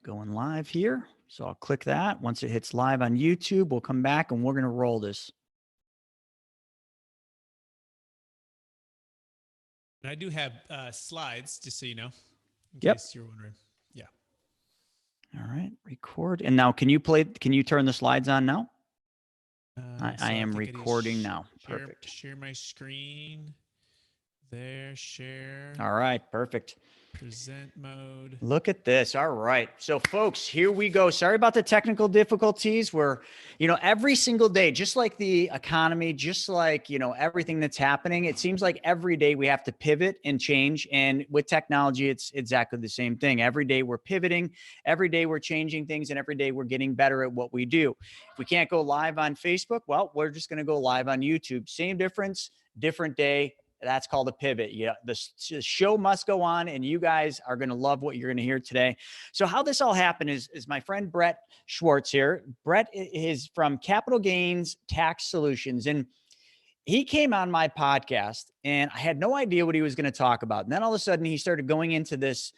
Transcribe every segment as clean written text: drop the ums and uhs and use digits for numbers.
going live here. So I'll click that. Once it hits live on YouTube, we'll come back and we're going to roll this. And I do have slides, just so you know, in Yep. case you're wondering. Yeah. All right, record. And now can you turn the slides on now? I am recording now. Perfect. Share my screen. There, share. All right, perfect. Present mode. Look at this. All right. So folks, here we go. Sorry about the technical difficulties. We're, every single day, just like the economy, just like, everything that's happening, it seems like every day we have to pivot and change. And with technology, it's exactly the same thing. Every day we're pivoting, every day we're changing things, and every day we're getting better at what we do. If we can't go live on Facebook, well, we're just going to go live on YouTube. Same difference, different day. That's called a pivot. Yeah, the show must go on, and you guys are going to love what you're going to hear today. So how this all happened is my friend Brett Schwartz here. Brett is from Capital Gains Tax Solutions, and he came on my podcast, and I had no idea what he was going to talk about. And then all of a sudden, he started going into this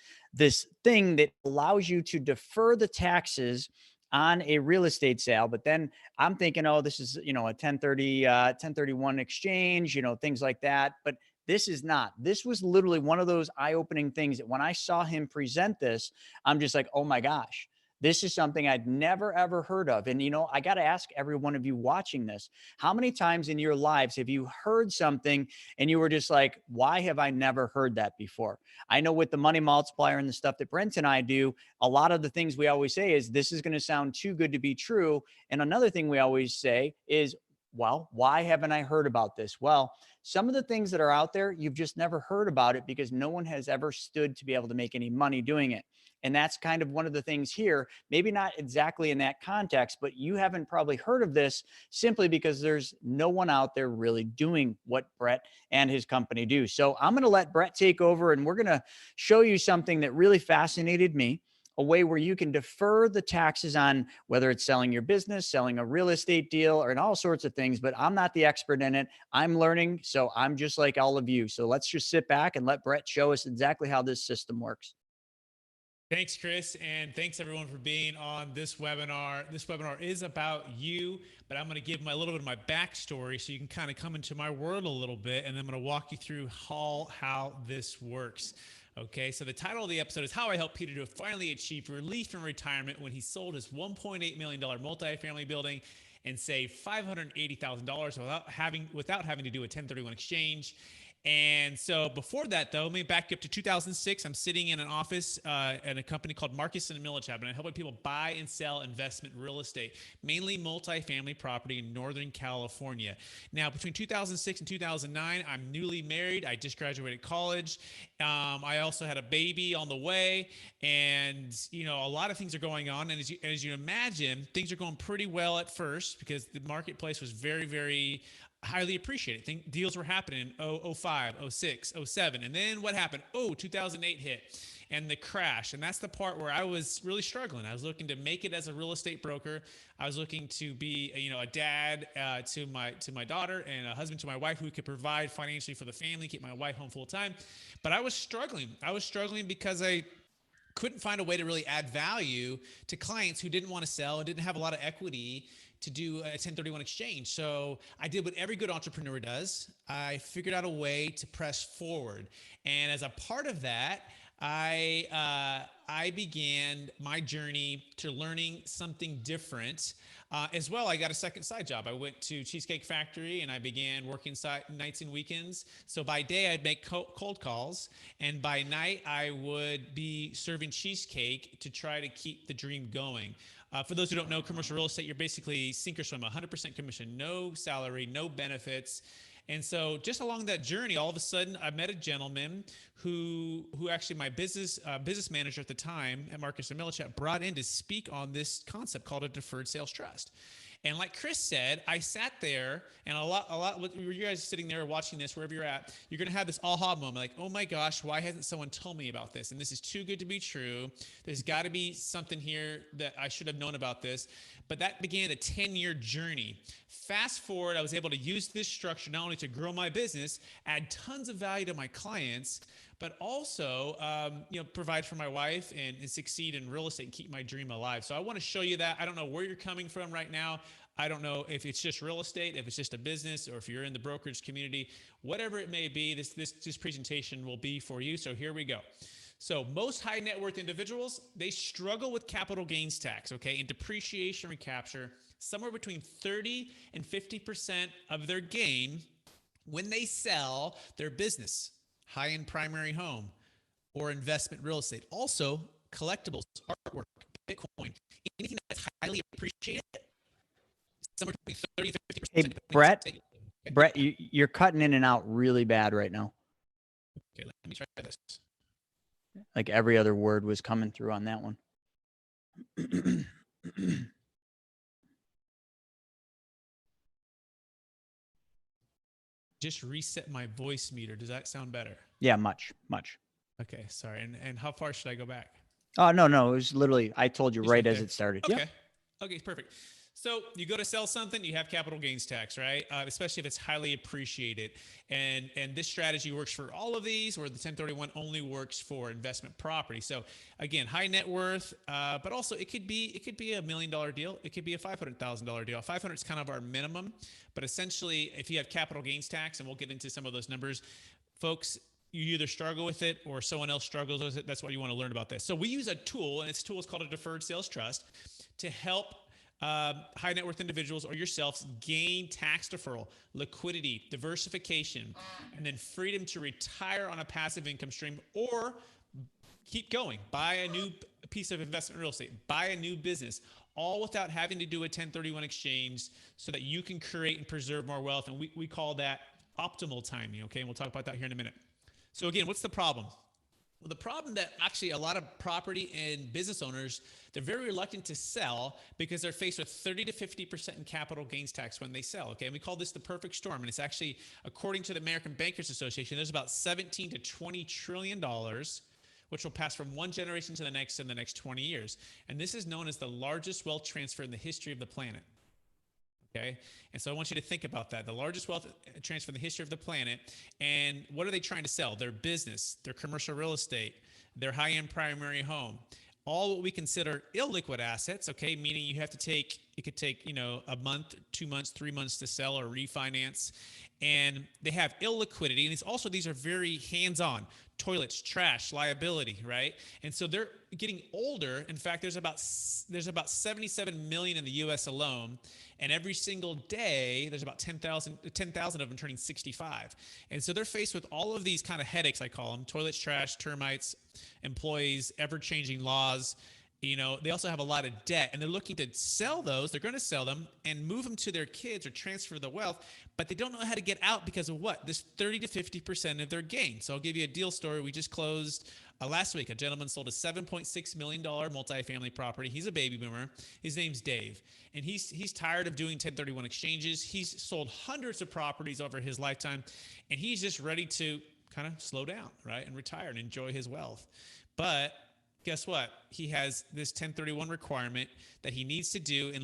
thing that allows you to defer the taxes on a real estate sale. But then I'm thinking, oh, this is, a 1031 exchange, things like that. But this is not. This was literally one of those eye-opening things that when I saw him present this, I'm just like, oh my gosh, this is something I'd never, ever heard of. And, I got to ask every one of you watching this, how many times in your lives have you heard something and you were just like, why have I never heard that before? I know with the money multiplier and the stuff that Brent and I do, a lot of the things we always say is this is going to sound too good to be true. And another thing we always say is, well, why haven't I heard about this? Well, some of the things that are out there, you've just never heard about it because no one has ever stood to be able to make any money doing it. And that's kind of one of the things here, maybe not exactly in that context, but you haven't probably heard of this simply because there's no one out there really doing what Brett and his company do. So I'm going to let Brett take over, and we're going to show you something that really fascinated me, a way where you can defer the taxes on whether it's selling your business, selling a real estate deal, or in all sorts of things. But I'm not the expert in it. I'm learning. So I'm just like all of you. So let's just sit back and let Brett show us exactly how this system works. Thanks, Chris, and thanks everyone for being on this webinar. This webinar is about you, but I'm going to give a little bit of my backstory so you can kind of come into my world a little bit, and I'm going to walk you through how this works. Okay, so the title of the episode is How I Helped Peter to Finally Achieve Relief from Retirement When He Sold His $1.8 million multifamily building and saved $580,000 without having to do a 1031 exchange. And so before that, though, let me back up to 2006. I'm sitting in an office at a company called Marcus & Millichap, and I'm helping people buy and sell investment real estate, mainly multifamily property in Northern California. Now, between 2006 and 2009, I'm newly married. I just graduated college. I also had a baby on the way, and a lot of things are going on. And as you imagine, things are going pretty well at first because the marketplace was very, very highly appreciated. Deals were happening in 05, 06, 07. And then what happened? 2008 hit and the crash. And that's the part where I was really struggling. I was looking to make it as a real estate broker. I was looking to be, a dad to my daughter and a husband to my wife who could provide financially for the family, keep my wife home full time. But I was struggling. Because I couldn't find a way to really add value to clients who didn't want to sell and didn't have a lot of equity to do a 1031 exchange. So I did what every good entrepreneur does. I figured out a way to press forward. And as a part of that, I began my journey to learning something different. As well, I got a second side job. I went to Cheesecake Factory and I began working nights and weekends. So by day, I'd make cold calls. And by night, I would be serving cheesecake to try to keep the dream going. For those who don't know, commercial real estate, you're basically sink or swim, 100% commission, no salary, no benefits. And so just along that journey, all of a sudden, I met a gentleman who actually my business manager at the time at Marcus & Millichap brought in to speak on this concept called a deferred sales trust. And like Chris said, I sat there, and a lot. You guys sitting there watching this, wherever you're at, you're gonna have this aha moment, like, oh my gosh, why hasn't someone told me about this? And this is too good to be true. There's got to be something here that I should have known about this. But that began a 10-year journey. Fast forward, I was able to use this structure not only to grow my business, add tons of value to my clients, but also, provide for my wife and succeed in real estate and keep my dream alive. So I want to show you that. I don't know where you're coming from right now. I don't know if it's just real estate, if it's just a business, or if you're in the brokerage community, whatever it may be, this presentation will be for you. So here we go. So most high net worth individuals, they struggle with capital gains tax, okay, and depreciation recapture somewhere between 30 and 50% of their gain when they sell their business, high-end primary home, or investment real estate. Also, collectibles, artwork, Bitcoin, anything that's highly appreciated, somewhere between 30 and 50%. Hey, Brett, you're cutting in and out really bad right now. Okay, let me try this. Like every other word was coming through on that one. Just reset my voice meter. Does that sound better? Yeah, much. Okay, sorry. And how far should I go back? Oh, no. It was literally, I told you right as it started. Okay. Yep. Okay, perfect. So you go to sell something, you have capital gains tax, right? Especially if it's highly appreciated. And this strategy works for all of these, or the 1031 only works for investment property. So again, high net worth, but also it could be a $1 million deal. It could be a $500,000 deal. 500 is kind of our minimum, but essentially if you have capital gains tax, and we'll get into some of those numbers, folks, you either struggle with it or someone else struggles with it. That's why you want to learn about this. So we use a tool, and this tool is called a deferred sales trust, to help high net worth individuals or yourselves gain tax deferral, liquidity, diversification, and then freedom to retire on a passive income stream or keep going, buy a new piece of investment real estate, buy a new business, all without having to do a 1031 exchange, so that you can create and preserve more wealth. And we call that optimal timing. Okay. And we'll talk about that here in a minute. So again, what's the problem? Well, the problem that actually a lot of property and business owners, they're very reluctant to sell because they're faced with 30 to 50% in capital gains tax when they sell. Okay. And we call this the perfect storm. And it's actually, according to the American Bankers Association, there's about 17 to $20 trillion, which will pass from one generation to the next in the next 20 years. And this is known as the largest wealth transfer in the history of the planet. Okay. And so I want you to think about that. The largest wealth transfer in the history of the planet. And what are they trying to sell? Their business, their commercial real estate, their high-end primary home, all what we consider illiquid assets. Okay. Meaning it could take, a month, 2 months, 3 months to sell or refinance. And they have illiquidity. And these are very hands-on: toilets, trash, liability, right? And so they're getting older. In fact, there's about 77 million in the US alone. And every single day, there's about 10,000 of them turning 65. And so they're faced with all of these kind of headaches, I call them: toilets, trash, termites, employees, ever-changing laws. They also have a lot of debt, and they're looking to sell those. They're going to sell them and move them to their kids or transfer the wealth, but they don't know how to get out because of what? This 30 to 50% of their gain. So I'll give you a deal story. We just closed last week. A gentleman sold a $7.6 million multifamily property. He's a baby boomer. His name's Dave, and he's tired of doing 1031 exchanges. He's sold hundreds of properties over his lifetime, and he's just ready to kind of slow down, right, and retire and enjoy his wealth. But guess what? He has this 1031 requirement that he needs to do, and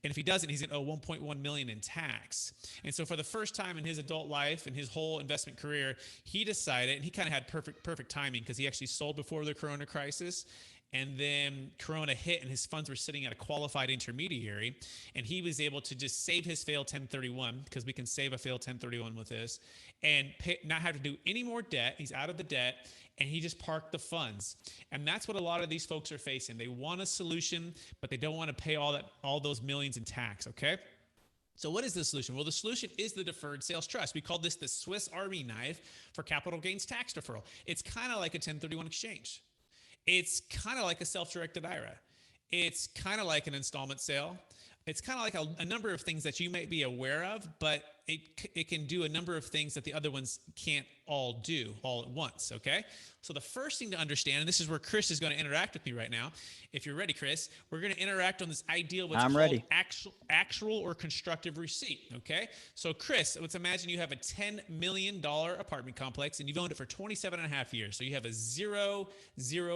if he doesn't, he's going to owe 1.1 million in tax. And so for the first time in his adult life and his whole investment career, he decided, and he kind of had perfect timing, because he actually sold before the Corona crisis. And then Corona hit, and his funds were sitting at a qualified intermediary, and he was able to just save his failed 1031, because we can save a failed 1031 with this, and not have to do any more debt. He's out of the debt, and he just parked the funds. And that's what a lot of these folks are facing. They want a solution, but they don't want to pay all those millions in tax. Okay. So what is the solution? Well, the solution is the deferred sales trust. We call this the Swiss Army knife for capital gains tax deferral. It's kind of like a 1031 exchange. It's kind of like a self-directed IRA. It's kind of like an installment sale. It's kind of like a number of things that you might be aware of, but it can do a number of things that the other ones can't all do all at once, okay? So the first thing to understand, and this is where Chris is going to interact with me right now. If you're ready, Chris, we're going to interact on this idea of what's called actual or constructive receipt, okay? So Chris, let's imagine you have a $10 million apartment complex, and you've owned it for 27 and a half years. So you have a zero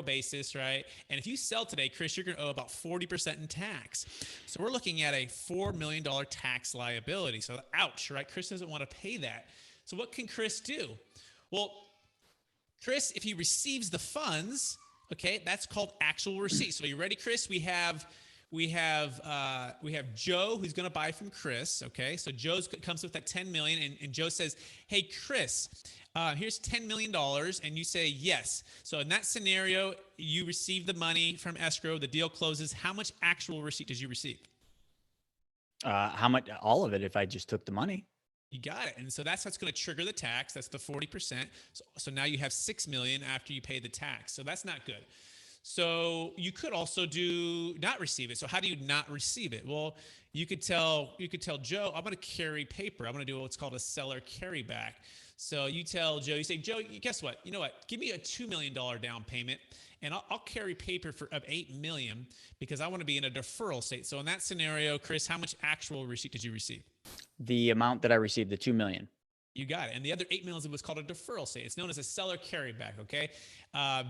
basis, right? And if you sell today, Chris, you're going to owe about 40% in tax. So we're looking at a $4 million tax liability. So ouch, right? Chris doesn't want to pay that. So what can Chris do? Well, Chris, if he receives the funds, okay, that's called actual receipt. So you ready, Chris? We have Joe who's going to buy from Chris. Okay, so Joe comes with that 10 million, and Joe says, "Hey, Chris, here's $10 million," and you say yes. So in that scenario, you receive the money from escrow. The deal closes. How much actual receipt did you receive? How much? All of it. If I just took the money. You got it. And so that's what's going to trigger the tax. That's the 40%. So now you have 6 million after you pay the tax. So that's not good. So you could also not receive it. So how do you not receive it? Well, you could tell Joe, I'm going to carry paper. I'm going to do what's called a seller carryback. So you tell Joe, you say, Joe, guess what? You know what? Give me a $2 million down payment, and I'll carry paper of $8 million because I want to be in a deferral state. So in that scenario, Chris, how much actual receipt did you receive? The amount that I received, the 2 million. You got it. And the other $8 million is what's called a deferral state. It's known as a seller carryback. Okay.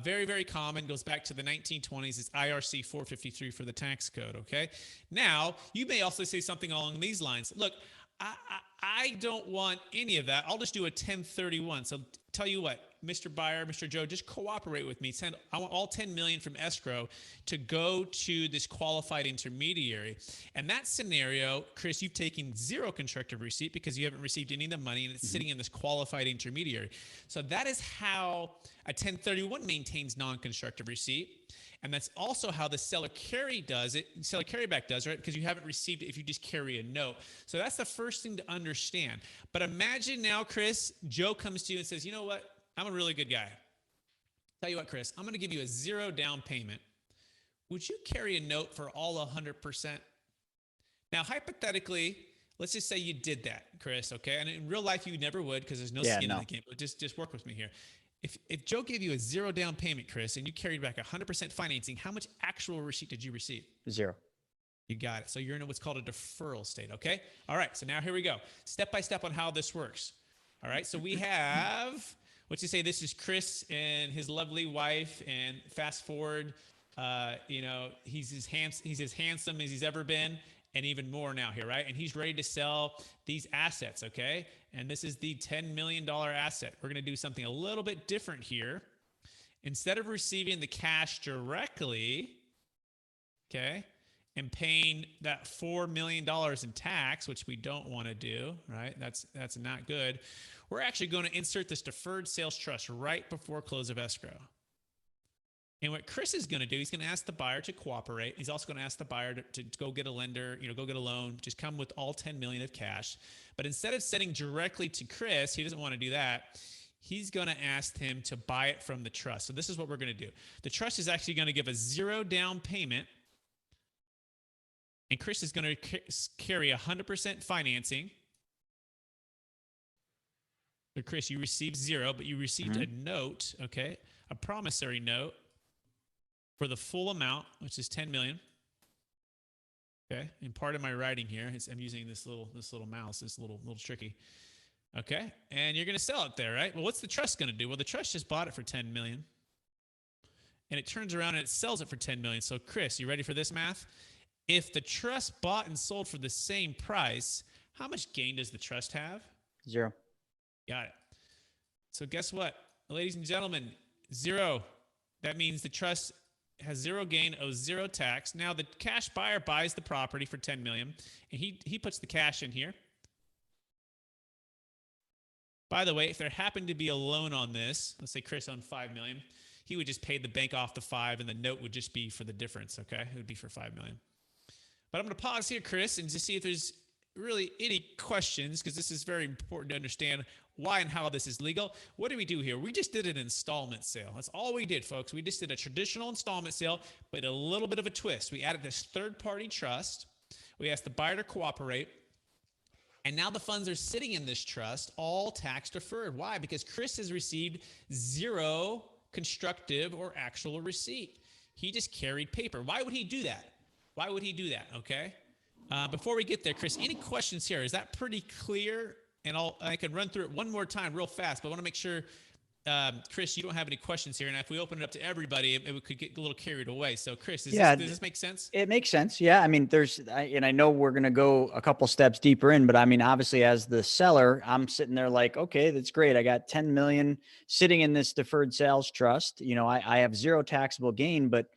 Very, very common. Goes back to the 1920s. It's IRC 453 for the tax code. Okay. Now, you may also say something along these lines. Look, I don't want any of that. I'll just do a 1031. So tell you what, Mr. Buyer, Mr. Joe, just cooperate with me. I want all 10 million from escrow to go to this qualified intermediary. And that scenario, Chris, you've taken zero constructive receipt because you haven't received any of the money, and it's sitting in this qualified intermediary. So that is how a 1031 maintains non-constructive receipt. And that's also how the seller carryback does, right? Because you haven't received it if you just carry a note. So that's the first thing to understand. But imagine now, Chris, Joe comes to you and says, you know what? I'm a really good guy. Tell you what, Chris, I'm going to give you a 0 down payment. Would you carry a note for all 100%? Now, hypothetically, let's just say you did that, Chris, okay? And in real life, you never would because there's no skin in the game. But just work with me here. If Joe gave you a 0 down payment, Chris, and you carried back 100% financing, how much actual receipt did you receive? 0. You got it. So you're in what's called a deferral state, okay? All right, so now here we go. Step by step on how this works. All right, so we have, let's just say this is Chris and his lovely wife, and fast forward, he's as handsome as he's ever been, and even more now here, right? And he's ready to sell these assets, okay? And this is the $10 million asset. We're going to do something a little bit different here. Instead of receiving the cash directly, okay, and paying that $4 million in tax, which we don't want to do, right? That's not good. We're actually going to insert this deferred sales trust right before close of escrow. And what Chris is going to do, he's going to ask the buyer to cooperate. He's also going to ask the buyer to go get a lender, go get a loan, just come with all 10 million of cash. But instead of sending directly to Chris, he doesn't want to do that. He's going to ask him to buy it from the trust. So this is what we're going to do. The trust is actually going to give a 0 down payment. And Chris is going to carry 100% financing. So Chris, you received 0, but you received a note, okay? A promissory note for the full amount, which is 10 million. Okay, and part of my writing here is I'm using this little mouse, this little tricky. Okay, and you're going to sell it there, right? Well, what's the trust going to do? Well, the trust just bought it for 10 million, and it turns around and it sells it for 10 million. So, Chris, you ready for this math? If the trust bought and sold for the same price, how much gain does the trust have? 0. Got it. So guess what, ladies and gentlemen, 0. That means the trust has 0 gain, owes 0 tax. Now the cash buyer buys the property for 10 million, and he puts the cash in here. By the way, if there happened to be a loan on this, let's say Chris owned 5 million, he would just pay the bank off the 5, and the note would just be for the difference. Okay, it would be for 5 million. But I'm going to pause here, Chris, and just see if there's really any questions, because this is very important to understand why and how this is legal. What do we do here? We just did an installment sale. That's all we did, folks. We just did a traditional installment sale, but a little bit of a twist. We added this third-party trust. We asked the buyer to cooperate. And now the funds are sitting in this trust, all tax deferred. Why? Because Chris has received 0 constructive or actual receipt. He just carried paper. Why would he do that? Why would he do that? Okay. Before we get there, Chris, any questions here? Is that pretty clear? And I can run through it one more time real fast, but I want to make sure Chris, you don't have any questions here, and if we open it up to everybody, it could get a little carried away. So, Chris, Yeah, does this make sense? it makes sense. Yeah. I mean, and I know we're going to go a couple steps deeper in, but I mean, obviously as the seller, I'm sitting there like, okay, that's great. I got 10 million sitting in this deferred sales trust. I have zero taxable gain, but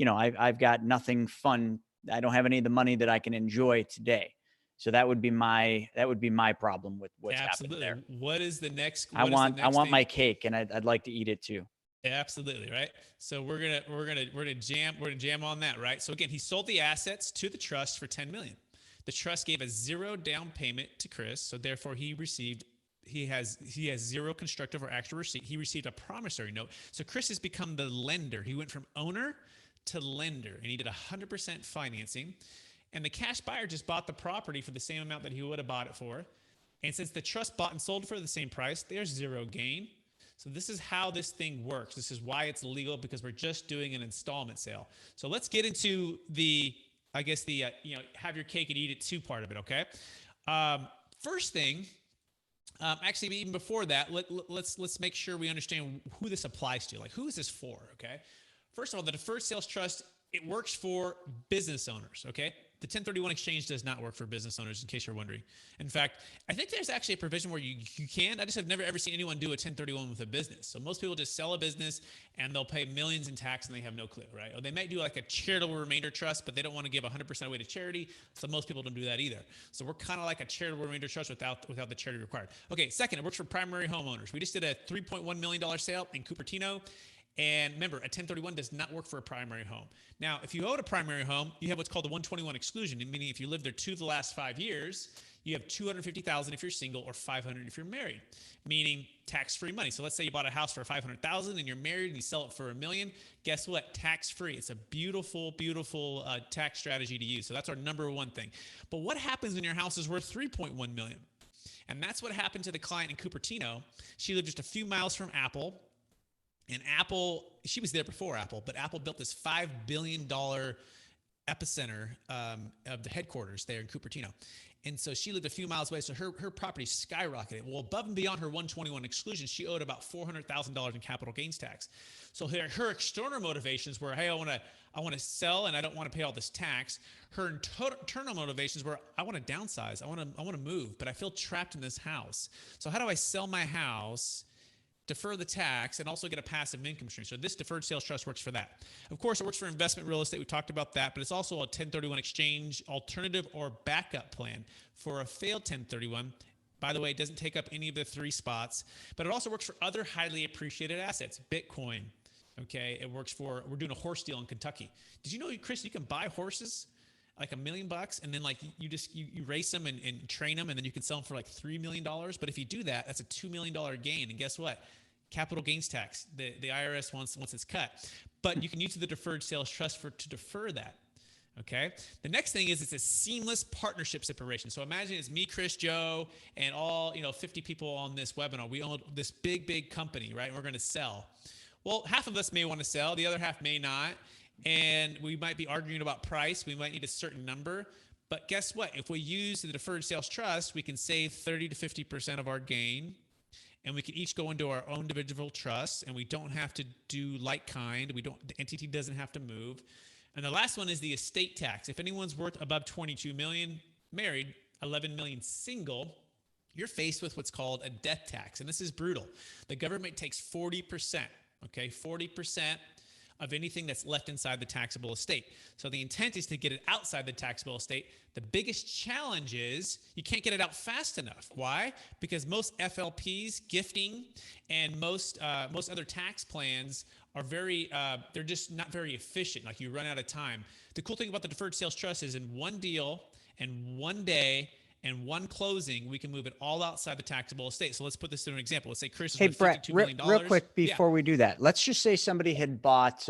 I've got nothing fun. I don't have any of the money that I can enjoy today. So that would be my problem with what's happening Absolutely. there. What is the next? I What is the want, I next want thing? my cake, and I'd like to eat it too. Absolutely, right. So we're gonna jam on that, right? So again, he sold the assets to the trust for 10 million. The trust gave a zero down payment to Chris, so therefore he has zero constructive or actual receipt. He received a promissory note. So Chris has become the lender. He went from owner to lender, and he did 100% financing. And the cash buyer just bought the property for the same amount that he would have bought it for. And since the trust bought and sold for the same price, there's zero gain. So this is how this thing works. This is why it's legal, because we're just doing an installment sale. So let's get into have your cake and eat it too part of it. Okay. First thing, actually, even before that, let's make sure we understand who this applies to. Like, who is this for? Okay. First of all, the deferred sales trust, it works for business owners. Okay. The 1031 exchange does not work for business owners, in case you're wondering. In fact, I think there's actually a provision where you can. I just have never ever seen anyone do a 1031 with a business. So most people just sell a business and they'll pay millions in tax and they have no clue, right? Or they might do like a charitable remainder trust, but they don't want to give 100% away to charity. So most people don't do that either. So we're kind of like a charitable remainder trust without the charity required. Okay, second, it works for primary homeowners. We just did a $3.1 million sale in Cupertino. And remember, a 1031 does not work for a primary home. Now, if you own a primary home, you have what's called the 121 exclusion, meaning if you live there 2 of the last 5 years, you have $250,000 if you're single or $500 if you're married, meaning tax-free money. So let's say you bought a house for $500,000 and you're married and you sell it for $1 million. Guess what? Tax-free. It's a beautiful, beautiful tax strategy to use. So that's our number one thing. But what happens when your house is worth $3.1 million? And that's what happened to the client in Cupertino. She lived just a few miles from Apple. And Apple, she was there before Apple, but Apple built this $5 billion epicenter of the headquarters there in Cupertino. And so she lived a few miles away, so her property skyrocketed. Well, above and beyond her 121 exclusion, she owed about $400,000 in capital gains tax. So her external motivations were, hey, I want to sell and I don't want to pay all this tax. Her internal motivations were, I want to downsize, I want to move, but I feel trapped in this house. So how do I sell my house, defer the tax, and also get a passive income stream? So this deferred sales trust works for that. Of course, it works for investment real estate. We talked about that, but it's also a 1031 exchange alternative or backup plan for a failed 1031. By the way, it doesn't take up any of the 3 spots, but it also works for other highly appreciated assets, Bitcoin. Okay, it works for, we're doing a horse deal in Kentucky. Did you know, Chris, you can buy horses like $1 million, and then like you race them and train them, and then you can sell them for like $3 million. But if you do that, that's a $2 million gain. And guess what? Capital gains tax. The IRS wants it's cut. But you can use the deferred sales trust to defer that. Okay. The next thing is it's a seamless partnership separation. So imagine it's me, Chris, Joe, and all 50 people on this webinar. We own this big company, right? And we're going to sell. Well, half of us may want to sell, the other half may not. And we might be arguing about price. We might need a certain number. But guess what? If we use the deferred sales trust, we can save 30 to 50% of our gain. And we can each go into our own individual trusts, and we don't have to do like kind. The entity doesn't have to move. And the last one is the estate tax. If anyone's worth above 22 million married, 11 million single, you're faced with what's called a death tax. And this is brutal. The government takes 40%, okay? 40% of anything that's left inside the taxable estate. So the intent is to get it outside the taxable estate. The biggest challenge is you can't get it out fast enough. Why? Because most FLPs, gifting, and most other tax plans are they're just not very efficient. Like, you run out of time. The cool thing about the deferred sales trust is in one deal and one day and one closing, we can move it all outside the taxable estate. So let's put this through an example. Let's say Chris is Hey, worth Brett, $52 million. real quick before we do that, let's just say somebody had bought,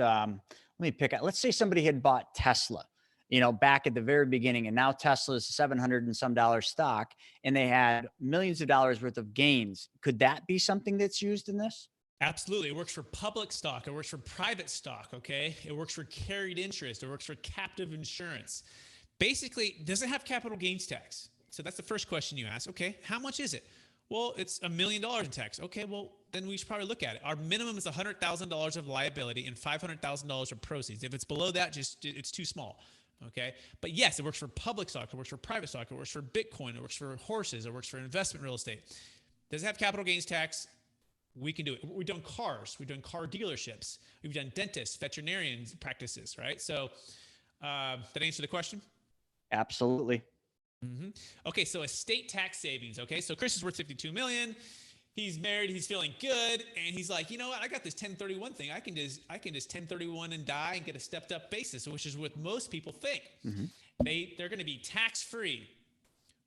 let's say somebody had bought Tesla, back at the very beginning, and now Tesla is 700 and some dollar stock, and they had millions of dollars worth of gains. Could that be something that's used in this? Absolutely. It works for public stock. It works for private stock. Okay. It works for carried interest. It works for captive insurance. Basically, does it have capital gains tax? So that's the first question you ask. Okay, how much is it? Well, it's $1 million in tax. Okay, well, then we should probably look at it. Our minimum is $100,000 of liability and $500,000 of proceeds. If it's below that, just it's too small. Okay, but yes, it works for public stock, it works for private stock, it works for Bitcoin, it works for horses, it works for investment real estate. Does it have capital gains tax? We can do it. We've done cars, we've done car dealerships, we've done dentists, veterinarian practices, right? So, that answer the question? Absolutely. Mm-hmm. Okay, so estate tax savings. Okay, so Chris is worth 52 million. He's married. He's feeling good, and he's like, you know what? I got this 1031 thing. I can just 1031 and die and get a stepped up basis, which is what most people think. Mm-hmm. They're going to be tax free.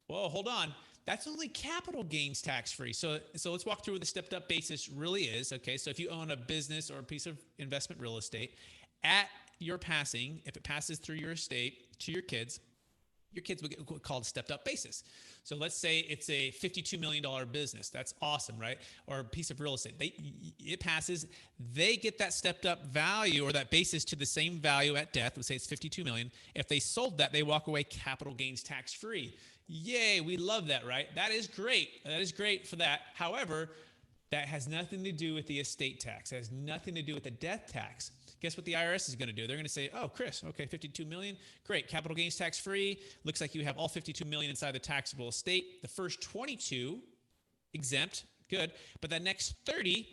Well, hold on. That's only capital gains tax free. So let's walk through what the stepped up basis really is. Okay, so if you own a business or a piece of investment real estate, at your passing, if it passes through your estate to your kids will get called stepped up basis. So let's say it's a $52 million business. That's awesome, right? Or a piece of real estate. It passes, they get that stepped up value or that basis to the same value at death. Let's say it's 52 million. If they sold that, they walk away capital gains tax free. Yay, we love that, right? That is great. That is great for that. However, that has nothing to do with the estate tax. It has nothing to do with the death tax. Guess what the IRS is going to do? They're going to say, oh, Chris, okay, 52 million. Great. Capital gains tax free. Looks like you have all 52 million inside the taxable estate. The first 22 exempt. Good. But that next 30,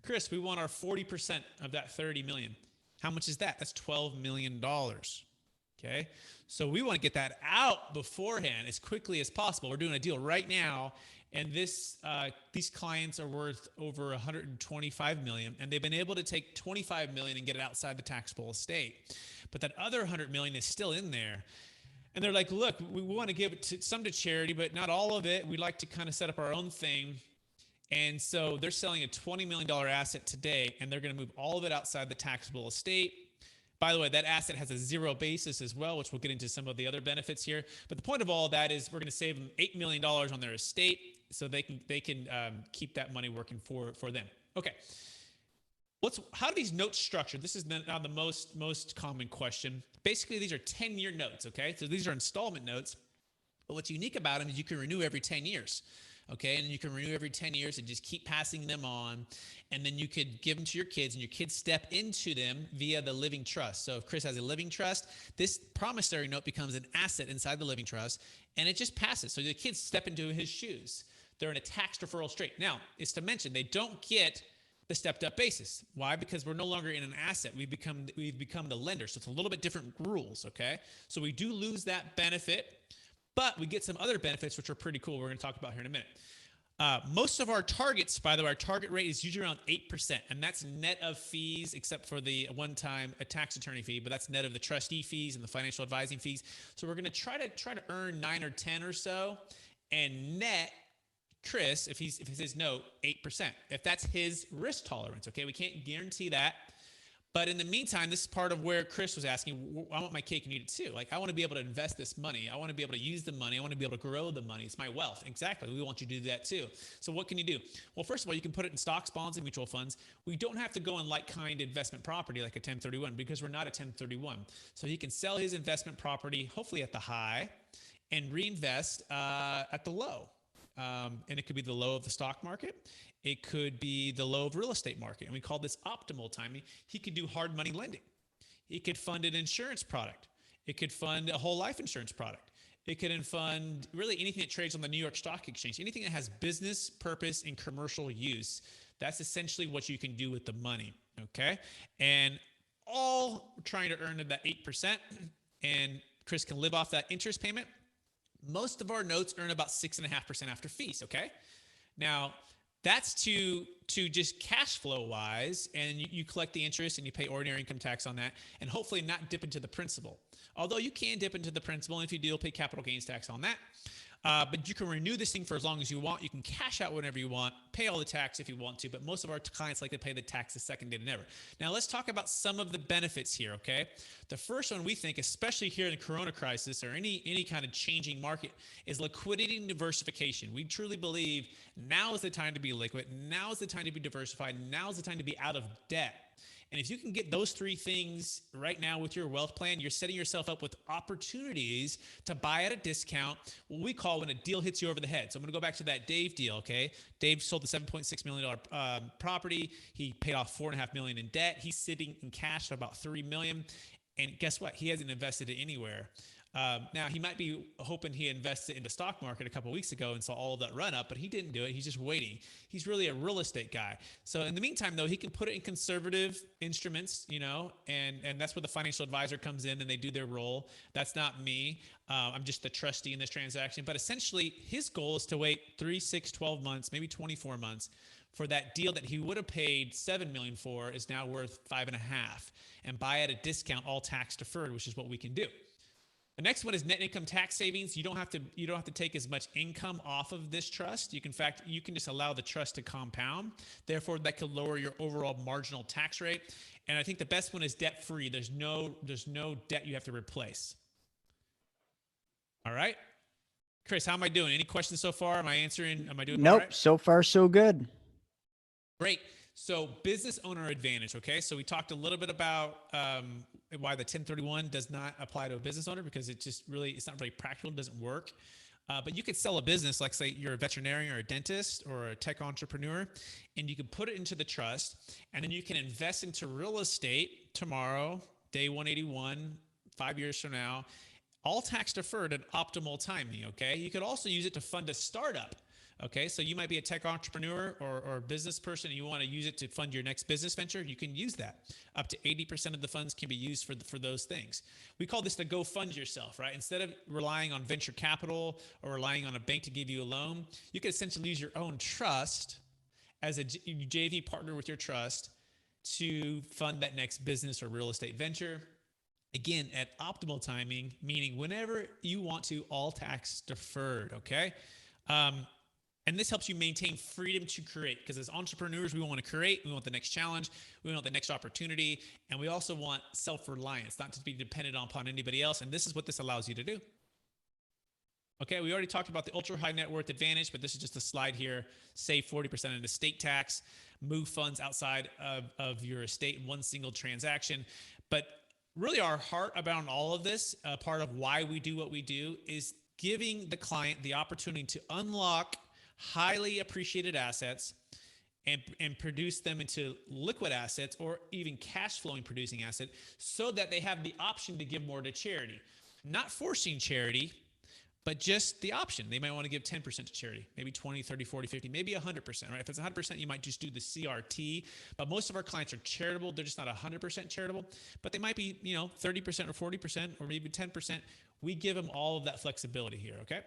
Chris, we want our 40% of that 30 million. How much is that? That's $12 million. Okay. So we want to get that out beforehand as quickly as possible. We're doing a deal right now. And these clients are worth over 125 million, and they've been able to take 25 million and get it outside the taxable estate. But that other 100 million is still in there. And they're like, look, we want to give some to charity, but not all of it. We'd like to kind of set up our own thing. And so they're selling a $20 million asset today, and they're going to move all of it outside the taxable estate. By the way, that asset has a zero basis as well, which we'll get into some of the other benefits here. But the point of all of that is we're going to save them $8 million on their estate, so they can keep that money working for them. Okay. How do these notes structure? This is now the most common question. Basically, these are 10-year notes. Okay, so these are installment notes. But what's unique about them is you can renew every 10 years. Okay, and you can renew every 10 years and just keep passing them on. And then you could give them to your kids, and your kids step into them via the living trust. So if Chris has a living trust, this promissory note becomes an asset inside the living trust, and it just passes. So the kids step into his shoes. They're in a tax deferral straight. Now, it's to mention they don't get the stepped up basis. Why? Because we're no longer in an asset. We've become the lender. So it's a little bit different rules. Okay, so we do lose that benefit. But we get some other benefits, which are pretty cool. We're going to talk about here in a minute. Most of our targets, by the way, our target rate is usually around 8%. And that's net of fees, except for the one-time tax attorney fee. But that's net of the trustee fees and the financial advising fees. So we're going to try to earn 9 or 10 or so. And net, Chris, if it's his note, 8%. If that's his risk tolerance, okay? We can't guarantee that. But in the meantime, this is part of where Chris was asking, I want my cake and eat it too. Like, I want to be able to invest this money. I want to be able to use the money. I want to be able to grow the money. It's my wealth. Exactly. We want you to do that too. So what can you do? Well, first of all, you can put it in stocks, bonds, and mutual funds. We don't have to go in like-kind investment property like a 1031 because we're not a 1031. So he can sell his investment property, hopefully at the high, and reinvest at the low. And it could be the low of the stock market. It could be the low of real estate market. And we call this optimal timing. He could do hard money lending. He could fund an insurance product. It could fund a whole life insurance product. It could fund really anything that trades on the New York Stock Exchange, anything that has business purpose and commercial use. That's essentially what you can do with the money. Okay. And all trying to earn that 8%. And Chris can live off that interest payment. Most of our notes earn about 6.5% after fees. Okay. Now, that's to just cash flow wise, and you collect the interest and you pay ordinary income tax on that, and hopefully not dip into the principal. Although you can dip into the principal, and if you do, you'll pay capital gains tax on that. But you can renew this thing for as long as you want. You can cash out whenever you want, pay all the tax if you want to, but most of our clients like to pay the tax the second day to never. Now let's talk about some of the benefits here, okay? The first one we think, especially here in the Corona crisis or any kind of changing market, is liquidity and diversification. We truly believe now is the time to be liquid. Now is the time to be diversified. Now is the time to be out of debt. And if you can get those three things right now with your wealth plan, you're setting yourself up with opportunities to buy at a discount, what we call when a deal hits you over the head. So I'm going to go back to that Dave deal, okay? Dave sold the $7.6 million property. He paid off $4.5 million in debt. He's sitting in cash at about $3 million. And guess what? He hasn't invested it anywhere. Now, he might be hoping he invested in the stock market a couple of weeks ago and saw all of that run up, but he didn't do it. He's just waiting. He's really a real estate guy. So in the meantime, though, he can put it in conservative instruments, you know, and that's where the financial advisor comes in and they do their role. That's not me. I'm just the trustee in this transaction. But essentially, his goal is to wait 3, 6, 12 months, maybe 24 months for that deal that he would have paid $7 million for is now worth $5.5 million, and buy at a discount, all tax deferred, which is what we can do. The next one is net income tax savings. You don't have to take as much income off of this trust. You can just allow the trust to compound. Therefore, that could lower your overall marginal tax rate. And I think the best one is debt free. There's no debt you have to replace. All right, Chris, how am I doing? Any questions so far? Am I doing? Nope. All right? So far, so good. Great. So business owner advantage. Okay. So we talked a little bit about why the 1031 does not apply to a business owner, because it's not really practical. It doesn't work. But you could sell a business, like say you're a veterinarian or a dentist or a tech entrepreneur, and you can put it into the trust, and then you can invest into real estate tomorrow, day 181, 5 years from now, all tax deferred at optimal timing. Okay. You could also use it to fund a startup. Okay, so you might be a tech entrepreneur or a business person and you want to use it to fund your next business venture. You can use that. Up to 80% of the funds can be used for those things. We call this the go fund yourself, right? Instead of relying on venture capital or relying on a bank to give you a loan, you can essentially use your own trust as a JV partner with your trust to fund that next business or real estate venture. Again, at optimal timing, meaning whenever you want to, all tax deferred, okay? And this helps you maintain freedom to create, because as entrepreneurs, we want to create, we want the next challenge, we want the next opportunity, and we also want self-reliance, not to be dependent upon anybody else. And this is what this allows you to do. Okay, we already talked about the ultra high net worth advantage, but this is just a slide here. Save 40% in estate tax, move funds outside of your estate in one single transaction. But really our heart about all of this, part of why we do what we do, is giving the client the opportunity to unlock highly appreciated assets and produce them into liquid assets or even cash flowing producing asset, so that they have the option to give more to charity. Not forcing charity, but just the option. They might want to give 10% to charity, maybe 20, 30, 40, 50, maybe 100%, right? If it's 100%, you might just do the CRT, but most of our clients are charitable. They're just not 100% charitable, but they might be, 30% or 40% or maybe 10%. We give them all of that flexibility here. Okay.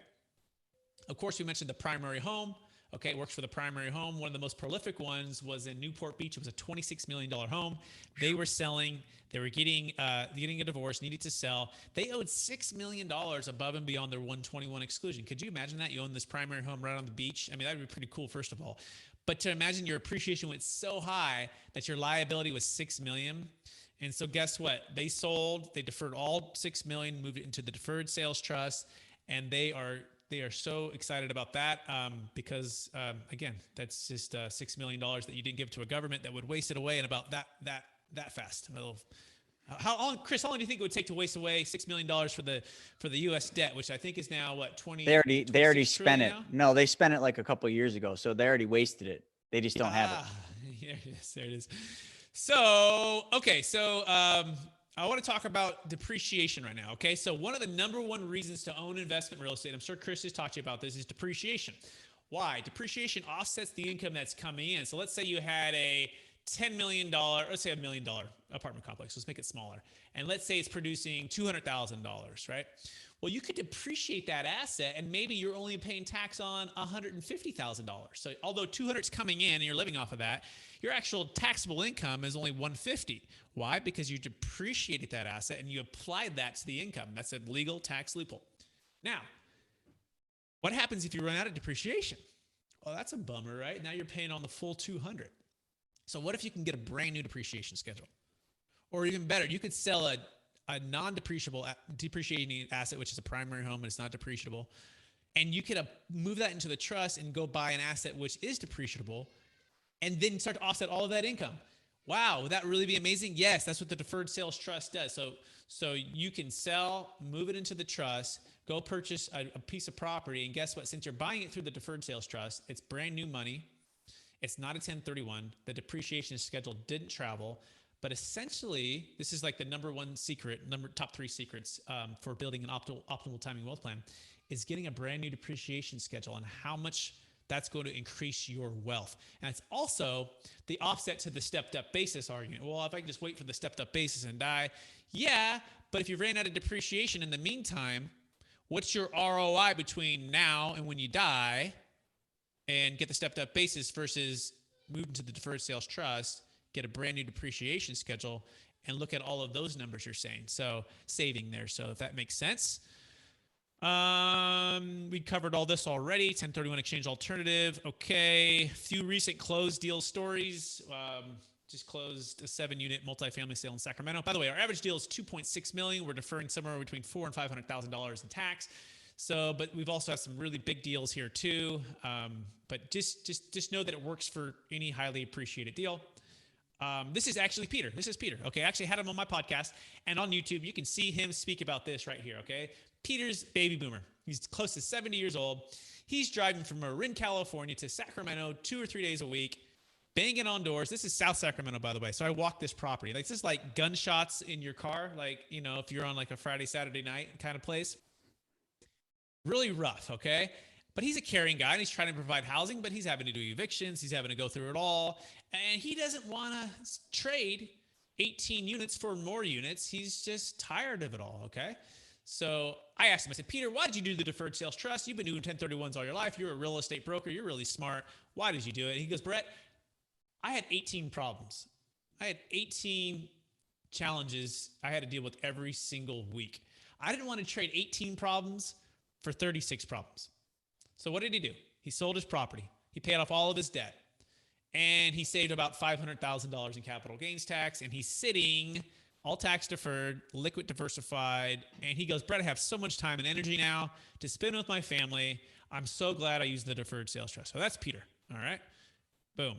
Of course, we mentioned the primary home. Okay, it works for the primary home. One of the most prolific ones was in Newport Beach. It was a $26 million home. They were selling. They were getting a divorce, needed to sell. They owed $6 million above and beyond their 121 exclusion. Could you imagine that? You own this primary home right on the beach. I mean, that would be pretty cool, first of all. But to imagine your appreciation went so high that your liability was $6 million. And so guess what? They sold. They deferred all $6 million, moved it into the deferred sales trust, and they are so excited about that because, again, that's just $6 million that you didn't give to a government that would waste it away in about that fast. How long do you think it would take to waste away $6 million for the U.S. debt, which I think is now what, 20? They already spent it. Now? No, they spent it like a couple of years ago, so they already wasted it. They just don't have it. Yes, there it is. So okay, I want to talk about depreciation right now. Okay. So one of the number one reasons to own investment real estate, I'm sure Chris has taught you about this, is depreciation. Why? Depreciation offsets the income that's coming in. So let's say you had a $10 million, let's say $1 million apartment complex. Let's make it smaller. And let's say it's producing $200,000, right? Well, you could depreciate that asset and maybe you're only paying tax on $150,000. So although 200 is coming in and you're living off of that, your actual taxable income is only 150. Why? Because you depreciated that asset and you applied that to the income. That's a legal tax loophole. Now, what happens if you run out of depreciation? Well, that's a bummer, right? Now you're paying on the full 200. So what if you can get a brand new depreciation schedule? Or even better, you could sell a depreciating asset, which is a primary home and it's not depreciable. And you could move that into the trust and go buy an asset which is depreciable and then start to offset all of that income. Wow, would that really be amazing? Yes, that's what the deferred sales trust does. So you can sell, move it into the trust, go purchase a piece of property, and guess what? Since you're buying it through the deferred sales trust, it's brand new money. It's not a 1031. The depreciation schedule didn't travel. But essentially, this is like the number one secret, top three secrets for building an optimal timing wealth plan, is getting a brand new depreciation schedule and how much that's going to increase your wealth. And it's also the offset to the stepped up basis argument. Well, if I can just wait for the stepped up basis and die, yeah, but if you ran out of depreciation in the meantime, what's your ROI between now and when you die and get the stepped up basis versus moving to the deferred sales trust, get a brand new depreciation schedule, and look at all of those numbers you're saying. So saving there. So if that makes sense. We covered all this already. 1031 exchange alternative. Okay. Few recent closed deal stories. Just closed a 7-unit multifamily sale in Sacramento. By the way, our average deal is 2.6 million. We're deferring somewhere between $400,000 and $500,000 in tax. So, but we've also had some really big deals here too. But just know that it works for any highly appreciated deal. This is actually Peter. This is Peter. Okay. I actually had him on my podcast and on YouTube. You can see him speak about this right here. Okay. Peter's baby boomer. He's close to 70 years old. He's driving from Marin, California to Sacramento 2 or 3 days a week, banging on doors. This is South Sacramento, by the way. So I walk this property. Like, this is like gunshots in your car. Like, you know, if you're on like a Friday, Saturday night kind of place. Really rough. Okay. But he's a caring guy and he's trying to provide housing, but he's having to do evictions. He's having to go through it all. And he doesn't want to trade 18 units for more units. He's just tired of it all. Okay. So I asked him, I said, Peter, why did you do the deferred sales trust? You've been doing 1031s all your life. You're a real estate broker. You're really smart. Why did you do it? And he goes, Brett, I had 18 problems. I had 18 challenges I had to deal with every single week. I didn't want to trade 18 problems for 36 problems. So what did he do? He sold his property. He paid off all of his debt. And he saved about $500,000 in capital gains tax. And he's sitting all tax deferred, liquid diversified. And he goes, Brett, I have so much time and energy now to spend with my family. I'm so glad I used the deferred sales trust. So that's Peter. All right. Boom.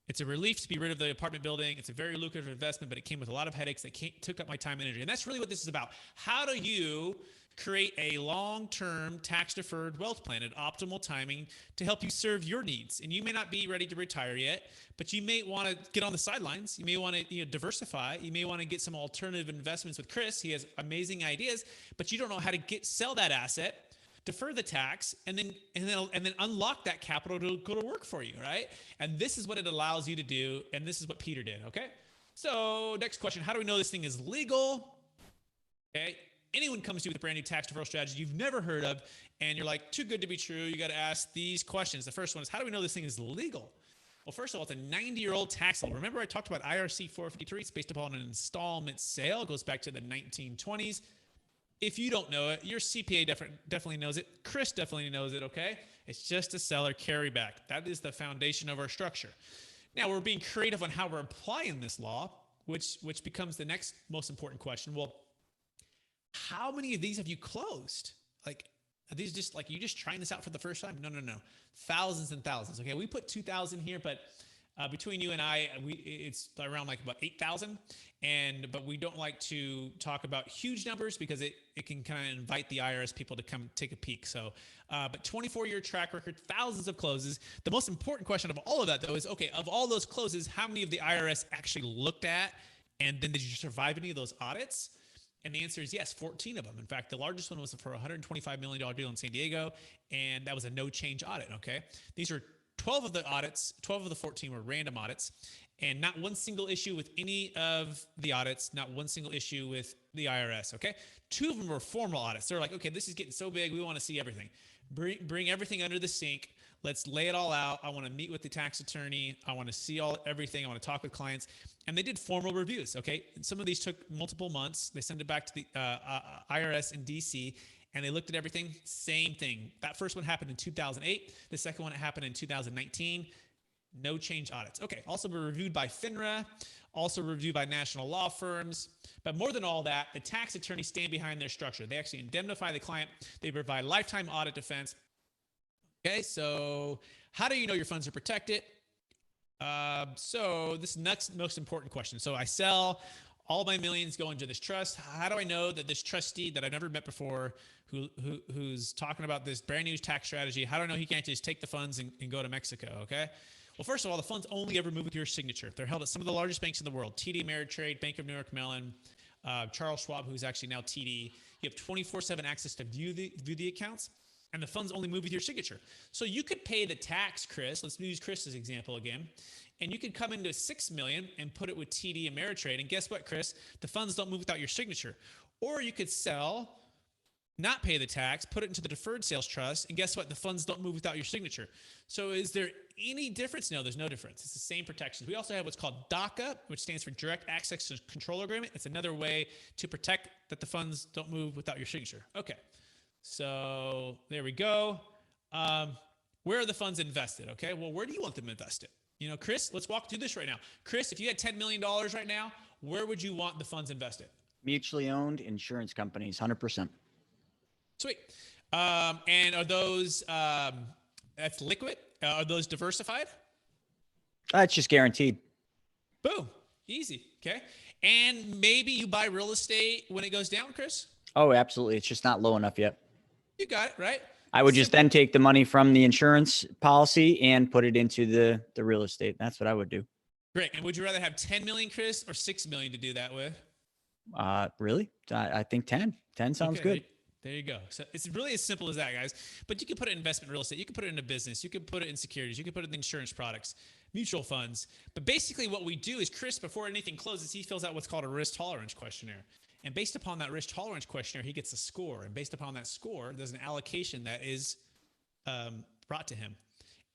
It's a relief to be rid of the apartment building. It's a very lucrative investment, but it came with a lot of headaches that took up my time and energy. And that's really what this is about. How do you create a long-term tax-deferred wealth plan at optimal timing to help you serve your needs? And you may not be ready to retire yet, but you may want to get on the sidelines. You may want to diversify. You may want to get some alternative investments with Chris. He has amazing ideas, but you don't know how to sell that asset, defer the tax, and then unlock that capital to go to work for you, right? And this is what it allows you to do, and this is what Peter did, okay? So next question, how do we know this thing is legal? Okay, anyone comes to you with a brand new tax deferral strategy you've never heard of, and you're like, too good to be true, you got to ask these questions. The first one is, how do we know this thing is legal? Well, first of all, it's a 90-year-old tax law. Remember I talked about IRC 453? It's based upon an installment sale. It goes back to the 1920s. If you don't know it, your CPA definitely knows it. Chris definitely knows it, okay? It's just a seller carryback. That is the foundation of our structure. Now, we're being creative on how we're applying this law, which becomes the next most important question. Well, how many of these have you closed? Like, are these just like, you just trying this out for the first time? No. Thousands and thousands. Okay, we put 2,000 here, but between you and I, it's around like about 8,000. But we don't like to talk about huge numbers because it can kind of invite the IRS people to come take a peek. So, but 24-year track record, thousands of closes. The most important question of all of that, though, is, okay, of all those closes, how many of the IRS actually looked at? And then did you survive any of those audits? And the answer is yes, 14 of them. In fact, the largest one was for a $125 million deal in San Diego, and that was a no-change audit, okay? These are 12 of the audits, 12 of the 14 were random audits, and not one single issue with any of the audits, not one single issue with the IRS, okay? 2 of them were formal audits. They're like, okay, this is getting so big, we want to see everything. Bring everything under the sink. Let's lay it all out. I want to meet with the tax attorney. I want to see everything. I want to talk with clients. And they did formal reviews, okay? And some of these took multiple months. They sent it back to the IRS in DC, and they looked at everything. Same thing. That first one happened in 2008. The second one happened in 2019. No change audits. Okay, also were reviewed by FINRA, also reviewed by national law firms. But more than all that, the tax attorneys stand behind their structure. They actually indemnify the client. They provide lifetime audit defense. Okay, so how do you know your funds are protected? So this next most important question. So I sell, all my millions go into this trust. How do I know that this trustee that I've never met before, who's talking about this brand new tax strategy, how do I know he can't just take the funds and go to Mexico? Okay. Well, first of all, the funds only ever move with your signature. They're held at some of the largest banks in the world: TD Ameritrade, Bank of New York Mellon, Charles Schwab, who's actually now TD. You have 24/7 access to view the accounts, and the funds only move with your signature. So you could pay the tax, Chris. Let's use Chris's example again. And you could come into 6 million and put it with TD Ameritrade. And guess what, Chris? The funds don't move without your signature. Or you could sell, not pay the tax, put it into the deferred sales trust, and guess what? The funds don't move without your signature. So is there any difference? No, there's no difference. It's the same protections. We also have what's called DACA, which stands for Direct Access Control Agreement. It's another way to protect that the funds don't move without your signature. Okay, so there we go. Where are the funds invested? Okay, well, where do you want them invested? You know, Chris, let's walk through this right now. Chris, if you had $10 million right now, where would you want the funds invested? Mutually owned insurance companies, 100%. Sweet. And are those, that's liquid? Are those diversified? That's just guaranteed. Boom. Easy. Okay. And maybe you buy real estate when it goes down, Chris? Oh, absolutely. It's just not low enough yet. You got it, right? I would just then take the money from the insurance policy and put it into the real estate. That's what I would do. Great. And would you rather have 10 million, Chris, or 6 million to do that with? Really? I think 10. 10 sounds good. There you go. So it's really as simple as that, guys. But you can put it in investment real estate. You can put it in a business. You can put it in securities. You can put it in insurance products, mutual funds. But basically what we do is Chris, before anything closes, he fills out what's called a risk tolerance questionnaire. And based upon that risk tolerance questionnaire, he gets a score. And based upon that score, there's an allocation that is brought to him.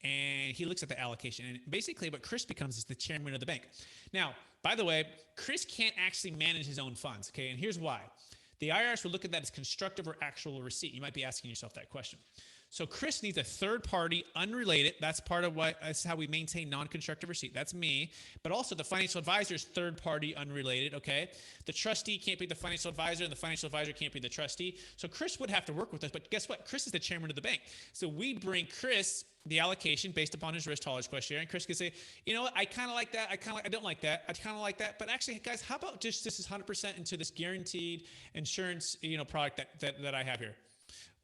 And he looks at the allocation. And basically what Chris becomes is the chairman of the bank. Now, by the way, Chris can't actually manage his own funds. Okay. And here's why. The IRS will look at that as constructive or actual receipt. You might be asking yourself that question. So Chris needs a third party, unrelated. That's part of that's how we maintain non-constructive receipt. That's me. But also the financial advisor is third party, unrelated. Okay. The trustee can't be the financial advisor, and the financial advisor can't be the trustee. So Chris would have to work with us. But guess what? Chris is the chairman of the bank. So we bring Chris the allocation based upon his risk tolerance questionnaire. And Chris can say, you know what? I kind of like that. I don't like that. I kind of like that. But actually, guys, how about just this is 100% into this guaranteed insurance, product that I have here?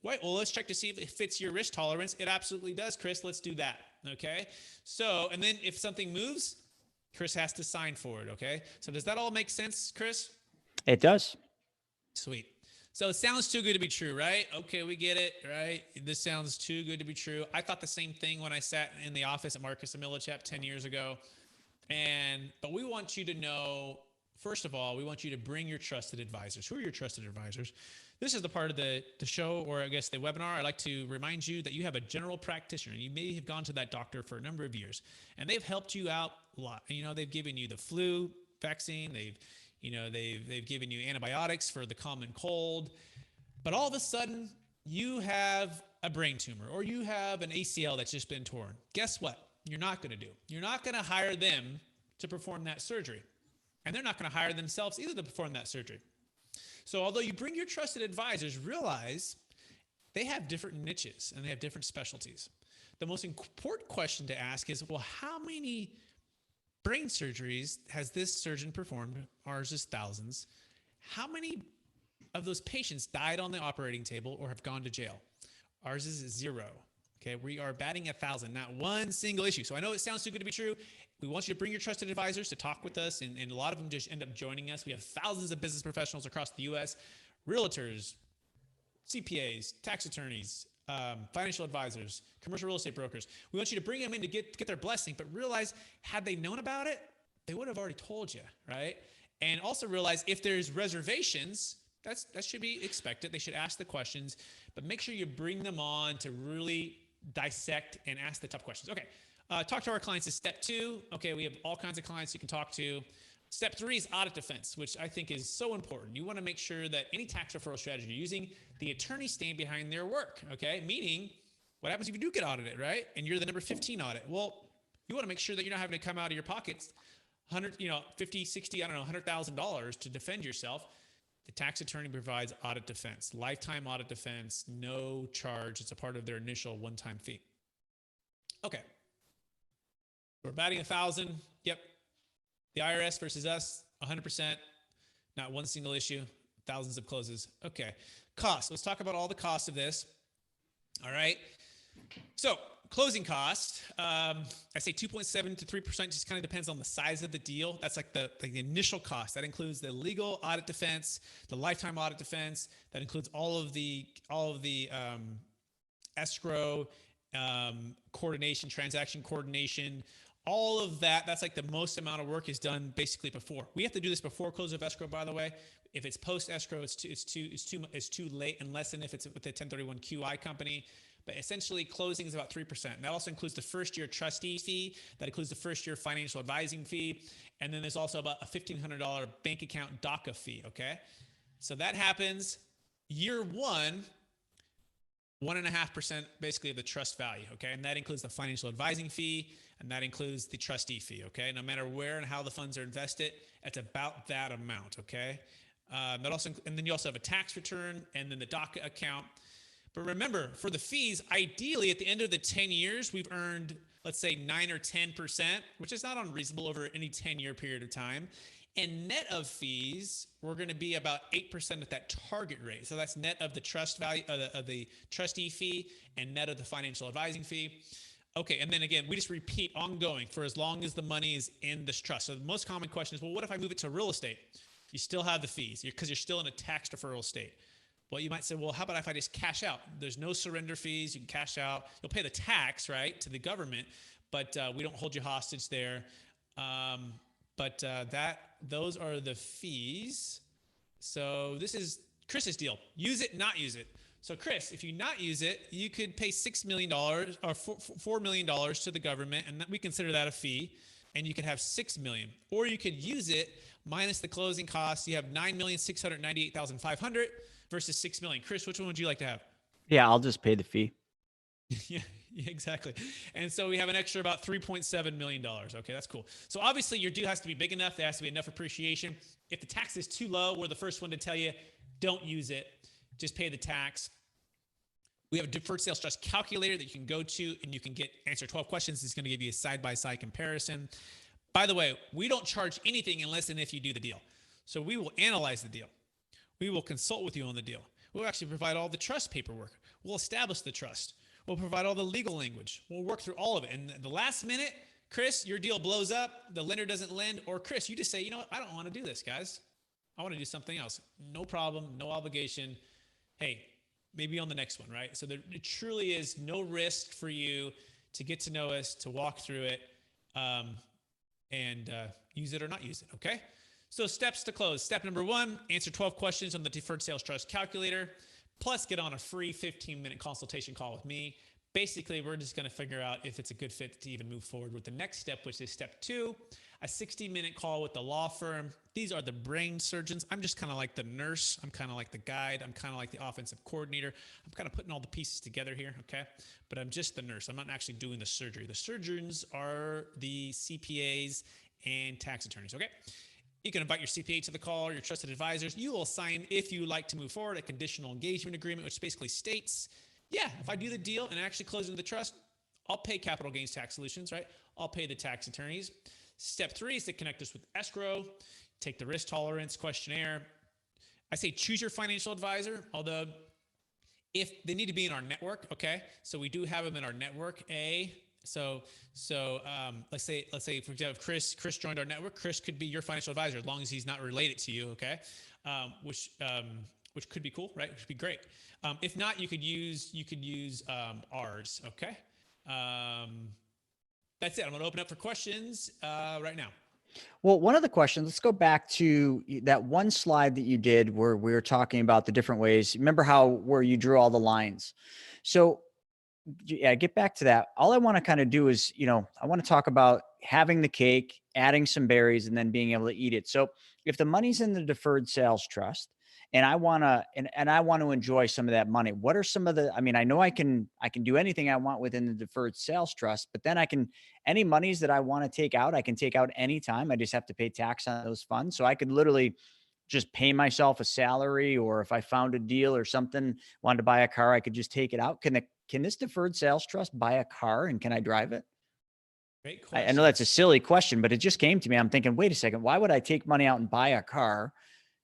Right. Well, let's check to see if it fits your risk tolerance. It absolutely does, Chris. Let's do that. Okay. So, and then if something moves, Chris has to sign for it. Okay. So does that all make sense, Chris? It does. Sweet. So it sounds too good to be true, right? Okay, we get it, right? This sounds too good to be true. I thought the same thing when I sat in the office at Marcus & Millichap 10 years ago. But we want you to know, first of all, we want you to bring your trusted advisors. Who are your trusted advisors? This is the part of the show, or I guess the webinar. I'd like to remind you that you have a general practitioner. You may have gone to that doctor for a number of years, and they've helped you out a lot. They've given you the flu vaccine. They've given you antibiotics for the common cold, but all of a sudden you have a brain tumor or you have an ACL that's just been torn. Guess what? You're not going to do. You're not going to hire them to perform that surgery, and they're not going to hire themselves either to perform that surgery. So although you bring your trusted advisors, realize they have different niches and they have different specialties. The most important question to ask is, well, how many brain surgeries has this surgeon performed? Ours is thousands. How many of those patients died on the operating table or have gone to jail? Ours is 0. Okay, we are batting 1,000, not one single issue. So I know it sounds too good to be true. We want you to bring your trusted advisors to talk with us, and a lot of them just end up joining us. We have thousands of business professionals across the U.S., realtors, CPAs, tax attorneys, financial advisors, commercial real estate brokers. We want you to bring them in to get their blessing, but realize, had they known about it, they would have already told you, right? And also realize if there's reservations, that should be expected. They should ask the questions, but make sure you bring them on to really dissect and ask the tough questions. Okay, talk to our clients is step 2. Okay, we have all kinds of clients you can talk to. Step 3 is audit defense, which I think is so important. You want to make sure that any tax referral strategy you're using, the attorneys stand behind their work, okay? Meaning, what happens if you do get audited, right? And you're the number 15 audit. Well, you want to make sure that you're not having to come out of your pockets $50, $60, $100,000 to defend yourself. The tax attorney provides audit defense, lifetime audit defense, no charge. It's a part of their initial one-time fee. Okay. We're batting 1,000. Yep. The IRS versus us, 100%. Not one single issue, thousands of closes. Okay. Cost. Let's talk about all the costs of this. All right. So closing cost, I say 2.7 to 3%, just kind of depends on the size of the deal. That's like the initial cost. That includes the legal audit defense, the lifetime audit defense. That includes all of the escrow, coordination, transaction coordination, all of that. That's like the most amount of work is done basically before. We have to do this before close of escrow, by the way. If it's post escrow, it's too late, unless and if it's with a 1031 QI company. But essentially, closing is about 3%. And that also includes the first year trustee fee. That includes the first year financial advising fee. And then there's also about a $1,500 bank account DACA fee. Okay. So that happens year one, 1.5% basically of the trust value. Okay. And that includes the financial advising fee, and that includes the trustee fee. Okay. No matter where and how the funds are invested, it's about that amount. Okay. And then you also have a tax return and then the DACA account. But remember, for the fees, ideally at the end of the 10 years, we've earned, let's say 9 or 10%, which is not unreasonable over any 10-year period of time. And net of fees, we're going to be about 8% at that target rate. So that's net of the trust value of the trustee fee and net of the financial advising fee. Okay, and then again, we just repeat ongoing for as long as the money is in this trust. So the most common question is, well, what if I move it to real estate? You still have the fees because you're still in a tax deferral state. Well, you might say, well, how about if I just cash out? There's no surrender fees. You can cash out. You'll pay the tax, right, to the government, but we don't hold you hostage there. Those are the fees. So this is Chris's deal. Use it, not use it. So Chris, if you not use it, you could pay $6 million or $4 million to the government, and we consider that a fee, and you could have $6 million. Or you could use it minus the closing costs. You have $9,698,500 versus $6 million. Chris, which one would you like to have? Yeah, I'll just pay the fee. Yeah, exactly. And so we have an extra about $3.7 million. Okay, that's cool. So obviously your deal has to be big enough. There has to be enough appreciation. If the tax is too low, we're the first one to tell you, don't use it. Just pay the tax. We have a deferred sales trust calculator that you can go to, and you can answer 12 questions. It's going to give you a side-by-side comparison. By the way, we don't charge anything unless and if you do the deal. So we will analyze the deal. We will consult with you on the deal. We'll actually provide all the trust paperwork. We'll establish the trust. We'll provide all the legal language. We'll work through all of it. And the last minute, Chris, your deal blows up, the lender doesn't lend, or Chris, you just say, you know what, I don't want to do this, guys. I want to do something else. No problem, no obligation. Hey, maybe on the next one, right? So there truly is no risk for you to get to know us, to walk through it, and use it or not use it, okay? So steps to close. Step number 1, answer 12 questions on the Deferred Sales Trust Calculator, plus get on a free 15-minute consultation call with me. Basically, we're just going to figure out if it's a good fit to even move forward with the next step, which is step 2, a 60-minute call with the law firm. These are the brain surgeons. I'm just kind of like the nurse. I'm kind of like the guide. I'm kind of like the offensive coordinator. I'm kind of putting all the pieces together here, okay? But I'm just the nurse. I'm not actually doing the surgery. The surgeons are the CPAs and tax attorneys, okay? You can invite your CPA to the call or your trusted advisors. You will sign, if you like to move forward, a conditional engagement agreement, which basically states, yeah, if I do the deal and actually close into the trust, I'll pay Capital Gains Tax Solutions, right? I'll pay the tax attorneys. Step 3 is to connect us with escrow, take the risk tolerance questionnaire. I say choose your financial advisor, although if they need to be in our network, okay? So we do have them in our network, So let's say for example, Chris joined our network. Chris could be your financial advisor as long as he's not related to you, okay? Which could be cool, right? Which would be great. If not, you could use ours, okay? That's it. I'm going to open up for questions right now. Well, one of the questions, let's go back to that one slide that you did where we were talking about the different ways. Remember where you drew all the lines? So yeah, get back to that. All I want to kind of do is, I want to talk about having the cake, adding some berries, and then being able to eat it. So if the money's in the deferred sales trust and I want to, and I want to enjoy some of that money, what are some of I know I can do anything I want within the deferred sales trust, but then any monies that I want to take out, I can take out anytime. I just have to pay tax on those funds. So I could literally just pay myself a salary, or if I found a deal or something, wanted to buy a car, I could just take it out. Can this deferred sales trust buy a car, and can I drive it? Great I know that's a questions. silly question, but it just came to me. I'm thinking, wait a second, why would I take money out and buy a car?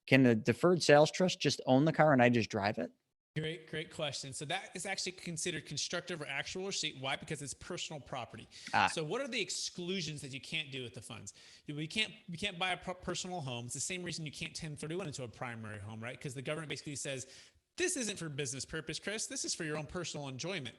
Can the deferred sales trust just own the car and I just drive it? Great question. So that is actually considered constructive or actual receipt. Why? Because it's personal property. Ah, So what are the exclusions that you can't do with the funds? You can't buy a personal home. It's the same reason you can't 1031 into a primary home, right? Because the government basically says this isn't for business purpose, Chris. This is for your own personal enjoyment.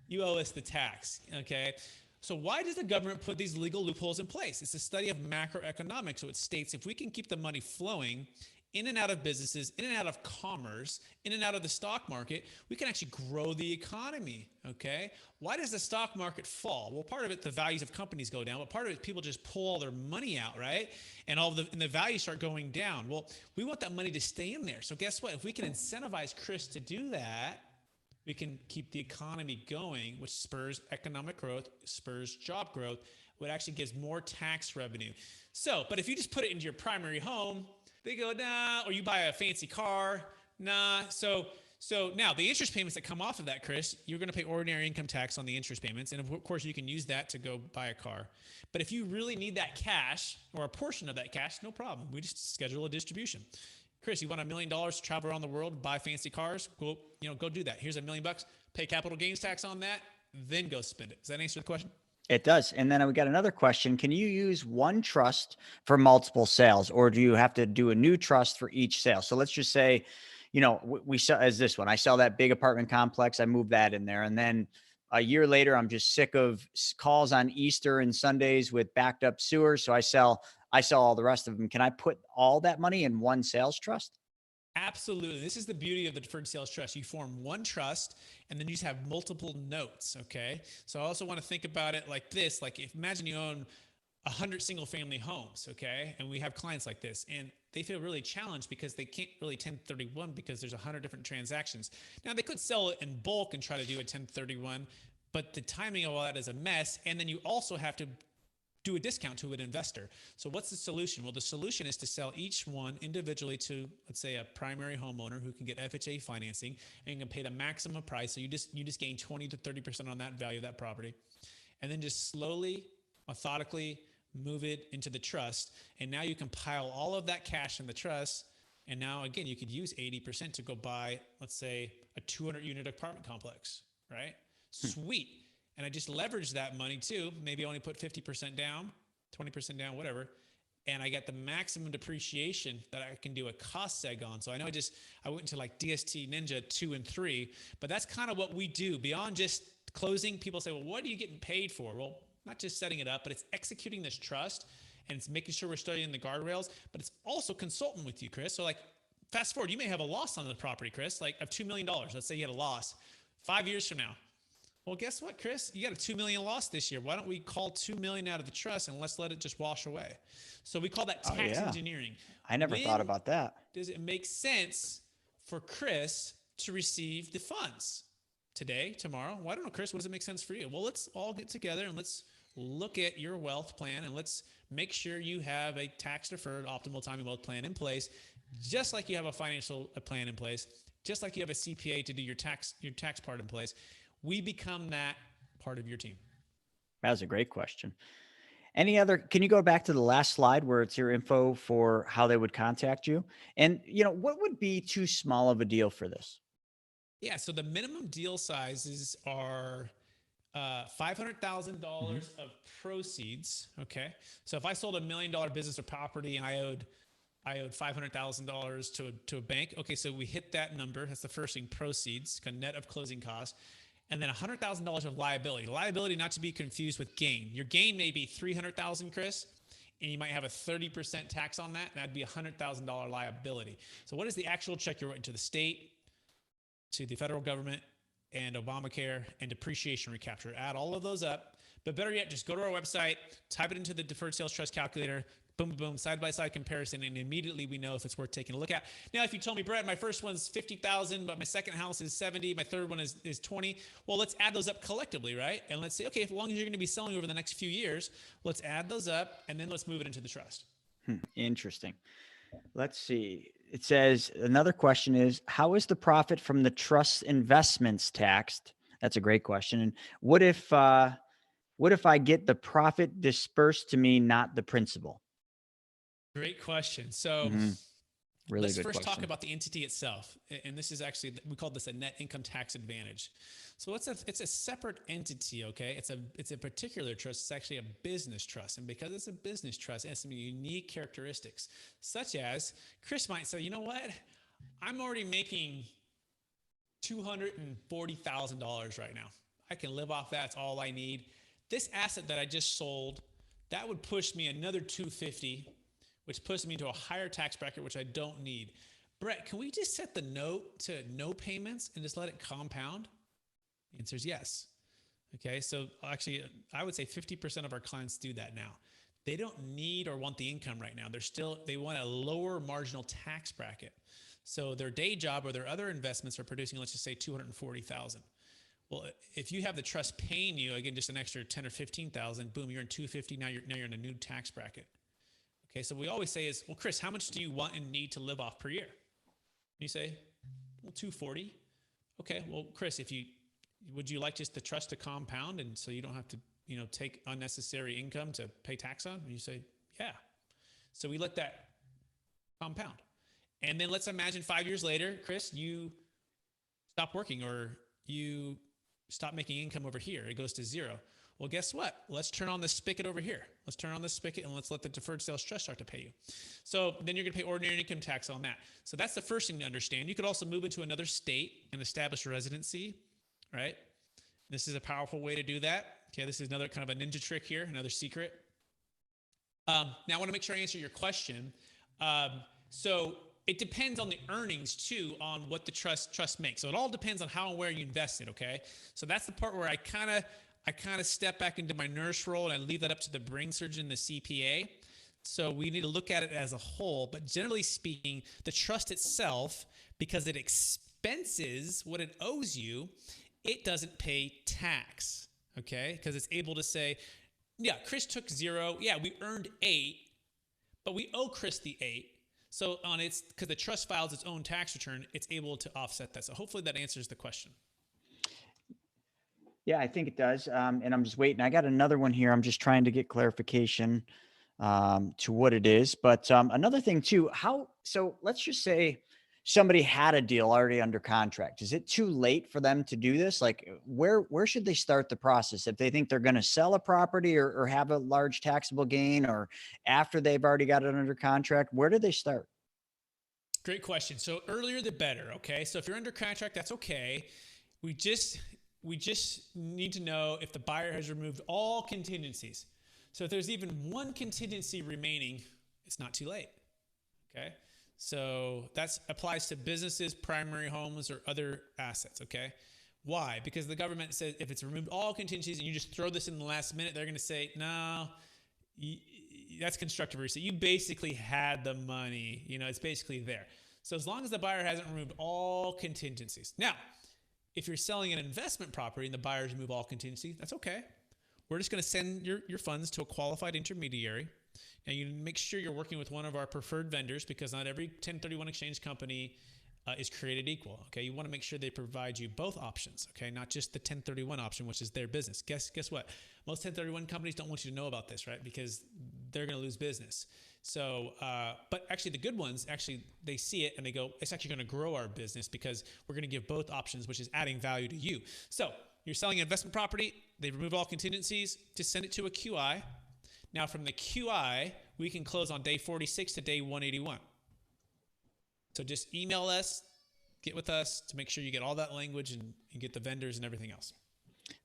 You owe us the tax. Okay. So why does the government put these legal loopholes in place? It's a study of macroeconomics. So it states if we can keep the money flowing in and out of businesses, in and out of commerce, in and out of the stock market, we can actually grow the economy. Okay. Why does the stock market fall? Well, part of it, the values of companies go down, but part of it, people just pull all their money out, right? And the values start going down. Well, we want that money to stay in there. So guess what? If we can incentivize Chris to do that, we can keep the economy going, which spurs economic growth, spurs job growth, what actually gives more tax revenue. So, but if you just put it into your primary home, they go, nah, or you buy a fancy car, nah. So now the interest payments that come off of that, Chris, you're going to pay ordinary income tax on the interest payments. And of course, you can use that to go buy a car. But if you really need that cash or a portion of that cash, no problem. We just schedule a distribution. Chris, you want $1 million to travel around the world, buy fancy cars? Go do that. Here's $1 million, pay capital gains tax on that, then go spend it. Does that answer the question? it does. And then we got another question. Can you use one trust for multiple sales, or do you have to do a new trust for each sale? So let's just say, we sell as this one. I sell that big apartment complex. I move that in there. And then a year later, I'm just sick of calls on Easter and Sundays with backed up sewers. So I sell all the rest of them. Can I put all that money in one sales trust? Absolutely. This is the beauty of the deferred sales trust. You form one trust and then you just have multiple notes. Okay. So I also want to think about it like this. Like imagine you own 100 single family homes. Okay. And we have clients like this and they feel really challenged because they can't really 1031 because there's 100 different transactions. Now they could sell it in bulk and try to do a 1031, but the timing of all that is a mess. And then you also have to do a discount to an investor. So what's the solution? Well, the solution is to sell each one individually to, let's say, a primary homeowner who can get FHA financing and can pay the maximum price. So you just gain 20 to 30% on that value of that property. And then just slowly, methodically move it into the trust. And now you can pile all of that cash in the trust. And now, again, you could use 80% to go buy, let's say, a 200 unit apartment complex, right? Sweet. And I just leverage that money too. Maybe I only put 50% down, 20% down, whatever. And I get the maximum depreciation that I can do a cost seg on. So I know I went into like DST Ninja 2 and 3, but that's kind of what we do. Beyond just closing, people say, well, what are you getting paid for? Well, not just setting it up, but it's executing this trust and it's making sure we're studying the guardrails, but it's also consulting with you, Chris. So like fast forward, you may have a loss on the property, Chris, like of $2 million. Let's say you had a loss 5 years from now. Well, guess what, Chris? You got a 2 million loss this year. Why don't we call 2 million out of the trust and let's let it just wash away? So we call that tax engineering. I never thought about that. Does it make sense for Chris to receive the funds today, tomorrow? Well, I don't know, Chris. What does it make sense for you? Well, let's all get together and let's look at your wealth plan and let's make sure you have a tax deferred optimal timing wealth plan in place, just like you have a financial plan in place, just like you have a CPA to do your tax part in place. We become that part of your team. That was a great question. Can you go back to the last slide where it's your info for how they would contact you? And, what would be too small of a deal for this? Yeah. So the minimum deal sizes are $500,000 of proceeds. Okay. So if I sold $1 million business or property and I owed $500,000 to a bank. Okay. So we hit that number. That's the first thing, proceeds, net of closing costs. And then $100,000 of liability. Liability not to be confused with gain. Your gain may be $300,000, Chris, and you might have a 30% tax on that. And that'd be a $100,000 liability. So what is the actual check you're writing to the state, to the federal government, and Obamacare and depreciation recapture? Add all of those up. But better yet, just go to our website, type it into the deferred sales trust calculator, boom, boom, side-by-side comparison, and immediately we know if it's worth taking a look at. Now, if you told me, Brett, my first one's 50,000, but my second house is 70, my third one is 20, well, let's add those up collectively, right? And let's say, okay, as long as you're going to be selling over the next few years, let's add those up, and then let's move it into the trust. Interesting. Let's see. It says, another question is, how is the profit from the trust investments taxed? That's a great question. And what What if I get the profit dispersed to me, not the principal? Great question. So Mhm. Really let's good first talk question. about the entity itself. And this is actually, we call this a net income tax advantage. So it's a separate entity, okay? It's a particular trust. It's actually a business trust. And because it's a business trust, it has some unique characteristics, such as Chris might say, you know what? I'm already making $240,000 right now. I can live off that. It's all I need. This asset that I just sold, that would push me another 250, which puts me into a higher tax bracket, which I don't need. Brett, can we just set the note to no payments and just let it compound? The answer is yes. Okay, so actually, I would say 50% of our clients do that now. They don't need or want the income right now. They want a lower marginal tax bracket. So their day job or their other investments are producing, let's just say 240,000. Well, if you have the trust paying you, again, just an extra 10 or 15,000, boom, you're in 250. Now you're in a new tax bracket. Okay, so we always say is, well, Chris, how much do you want and need to live off per year? You say, well, 240. Okay, well, Chris, would you like just the trust to compound and so you don't have to, take unnecessary income to pay tax on? And you say, yeah. So we let that compound. And then let's imagine 5 years later, Chris, you stop working or you stop making income over here. It goes to zero. Well, guess what? Let's turn on the spigot over here. Let's turn on the spigot and let's let the deferred sales trust start to pay you. So then you're going to pay ordinary income tax on that. So that's the first thing to understand. You could also move into another state and establish residency, right? This is a powerful way to do that. Okay, this is another kind of a ninja trick here, another secret. Now I want to make sure I answer your question. So it depends on the earnings too, on what the trust makes. So it all depends on how and where you invest it. Okay, so that's the part where I kind of step back into my nurse role and I leave that up to the brain surgeon, the CPA. So we need to look at it as a whole. But generally speaking, the trust itself, because it expenses what it owes you, it doesn't pay tax. Okay, because it's able to say, yeah, Chris took 0. Yeah, we earned 8, but we owe Chris the 8. So because the trust files its own tax return, it's able to offset that. So hopefully that answers the question. Yeah, I think it does. And I'm just waiting. I got another one here. I'm just trying to get clarification to what it is. But another thing too, so let's just say somebody had a deal already under contract. Is it too late for them to do this? Like where should they start the process if they think they're going to sell a property or have a large taxable gain, or after they've already got it under contract? Where do they start? Great question. So earlier the better. Okay. So if you're under contract, that's okay. We just need to know if the buyer has removed all contingencies. So if there's even one contingency remaining, it's not too late. Okay. So that applies to businesses, primary homes, or other assets. Okay. Why? Because the government says if it's removed all contingencies and you just throw this in the last minute, they're going to say, no, that's constructive receipt. You basically had the money, it's basically there. So as long as the buyer hasn't removed all contingencies. Now, if you're selling an investment property and the buyers remove all contingency, that's okay. We're just going to send your funds to a qualified intermediary. And you make sure you're working with one of our preferred vendors, because not every 1031 exchange company is created equal. Okay, you want to make sure they provide you both options. Okay, not just the 1031 option, which is their business. Guess what? Most 1031 companies don't want you to know about this, right? Because they're going to lose business. So, but actually the good ones, they see it and they go, it's actually going to grow our business because we're going to give both options, which is adding value to you. So you're selling an investment property. They remove all contingencies. Just send it to a QI. Now from the QI, we can close on day 46 to day 181. So just email us, get with us to make sure you get all that language and get the vendors and everything else.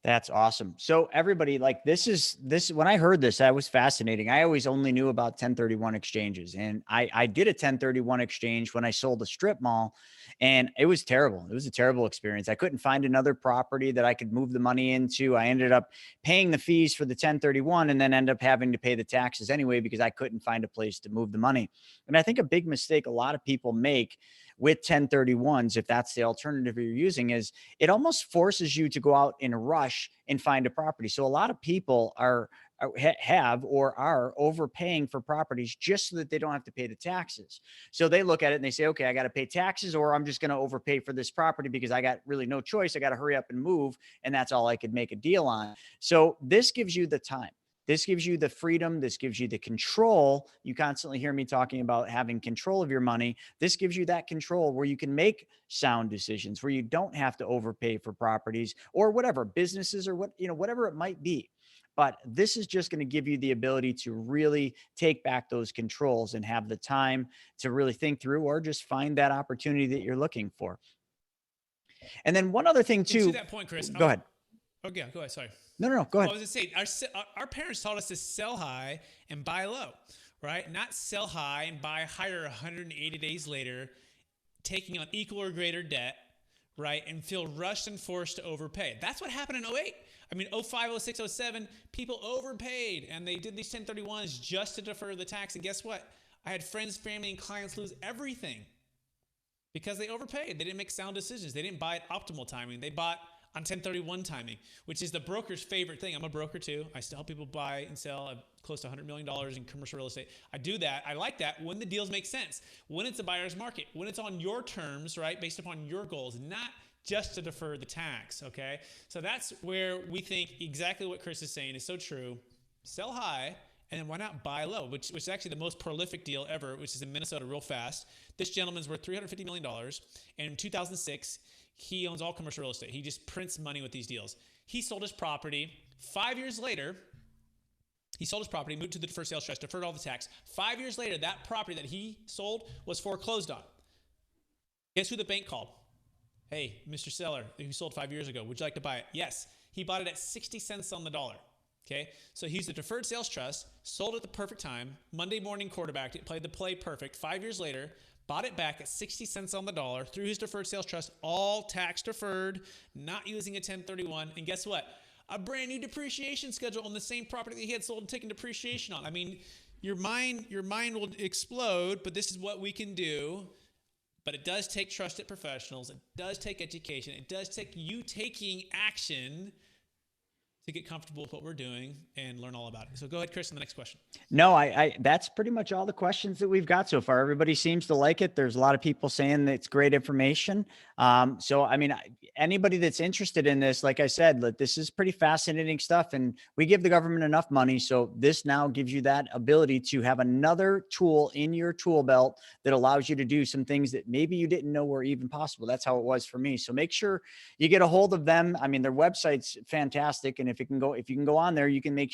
That's awesome. So everybody, like this, when I heard this, that was fascinating. I always only knew about 1031 exchanges, and I did a 1031 exchange when I sold a strip mall, and it was terrible. It was a terrible experience. I couldn't find another property that I could move the money into. I ended up paying the fees for the 1031 and then end up having to pay the taxes anyway, because I couldn't find a place to move the money. And I think a big mistake a lot of people make with 1031s, if that's the alternative you're using, is it almost forces you to go out in a rush and find a property. So a lot of people are have or are overpaying for properties just so that they don't have to pay the taxes. So they look at it and they say, okay, I got to pay taxes, or I'm just going to overpay for this property because I got really no choice. I got to hurry up and move. And that's all I could make a deal on. So this gives you the time. This gives you the freedom. This gives you the control. You constantly hear me talking about having control of your money. This gives you that control where you can make sound decisions, where you don't have to overpay for properties or whatever, businesses or whatever it might be. But this is just going to give you the ability to really take back those controls and have the time to really think through or just find that opportunity that you're looking for. And then one other thing And to too. that point, Chris. Go ahead. Oh, yeah, go ahead. Sorry. No, go ahead. I was going to say, our parents taught us to sell high and buy low, right? Not sell high and buy higher 180 days later, taking on equal or greater debt, right? And feel rushed and forced to overpay. That's what happened in 08. I mean, 05, 06, 07, people overpaid and they did these 1031s just to defer the tax. And guess what? I had friends, family, and clients lose everything because they overpaid. They didn't make sound decisions. They didn't buy at optimal timing. They bought on 1031 timing, which is the broker's favorite thing. I'm a broker too. I still help people buy and sell close to $100 million in commercial real estate. I do that. I like that when the deals make sense, when it's a buyer's market, when it's on your terms, right? Based upon your goals, not just to defer the tax. Okay. So that's where we think exactly what Chris is saying is so true. Sell high. And then why not buy low, which is actually the most prolific deal ever, which is in Minnesota real fast. This gentleman's worth $350 million. And in 2006, he owns all commercial real estate. He just prints money with these deals. He sold his property. 5 years later, he sold his property, moved to the deferred sales trust, deferred all the tax. 5 years later, that property that he sold was foreclosed on. Guess who the bank called? Hey, Mr. Seller, who sold 5 years ago, would you like to buy it? Yes. He bought it at 60 cents on the dollar. Okay, so he's the deferred sales trust, sold at the perfect time, Monday morning quarterbacked it, played the play perfect. 5 years later, bought it back at 60 cents on the dollar through his deferred sales trust, all tax deferred, not using a 1031. And guess what? A brand new depreciation schedule on the same property that he had sold and taken depreciation on. I mean, your mind will explode, but this is what we can do. But it does take trusted professionals. It does take education. It does take you taking action to get comfortable with what we're doing and learn all about it. So go ahead, Chris, on the next question. No, I that's pretty much all the questions that we've got so far. Everybody seems to like it. There's a lot of people saying that it's great information. So, I mean, anybody that's interested in this, like I said, this is pretty fascinating stuff, and we give the government enough money. So this now gives you that ability to have another tool in your tool belt that allows you to do some things that maybe you didn't know were even possible. That's how it was for me. So make sure you get a hold of them. I mean, their website's fantastic. And if you can go on there, you can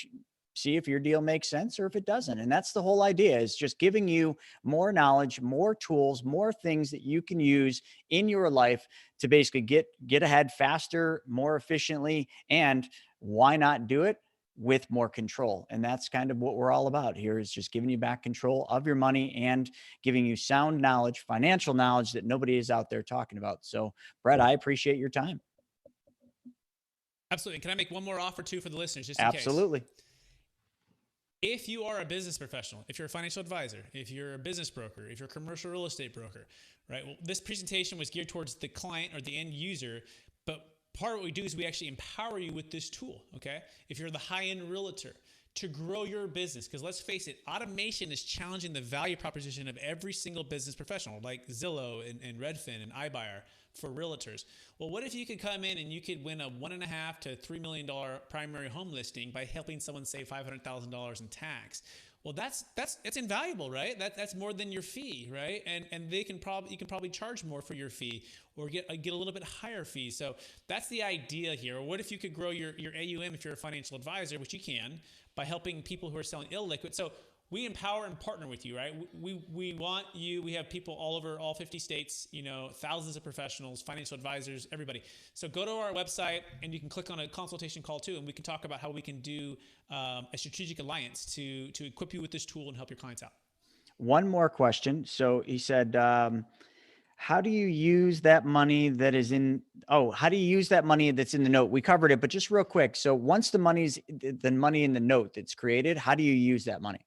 see if your deal makes sense or if it doesn't. And that's the whole idea, is just giving you more knowledge, more tools, more things that you can use in your life to basically get ahead faster, more efficiently. And why not do it with more control? And that's kind of what we're all about here, is just giving you back control of your money and giving you sound knowledge, financial knowledge that nobody is out there talking about. So, Brett, I appreciate your time. Absolutely. Can I make one more offer too for the listeners, just in case? Absolutely. If you are a business professional, if you're a financial advisor, if you're a business broker, if you're a commercial real estate broker, right? Well, this presentation was geared towards the client or the end user, but part of what we do is we actually empower you with this tool, okay? If you're the high-end realtor, to grow your business, because let's face it, automation is challenging the value proposition of every single business professional, like Zillow and Redfin and iBuyer for realtors. Well, what if you could come in and you could win a $1.5 to $3 million primary home listing by helping someone save $500,000 in tax? Well, that's invaluable, right? That's more than your fee, right? And you can probably charge more for your fee, or get a little bit higher fee. So that's the idea here. Or what if you could grow your AUM if you're a financial advisor, which you can, by helping people who are selling illiquid. So we empower and partner with you, right? We want you. We have people all over all 50 states, thousands of professionals, financial advisors, everybody. So go to our website and you can click on a consultation call too, and we can talk about how we can do a strategic alliance to equip you with this tool and help your clients out. One more question. So he said, how do you use that money that is in, how do you use that money that's in the note? We covered it, but just real quick. So once the money in the note that's created, how do you use that money?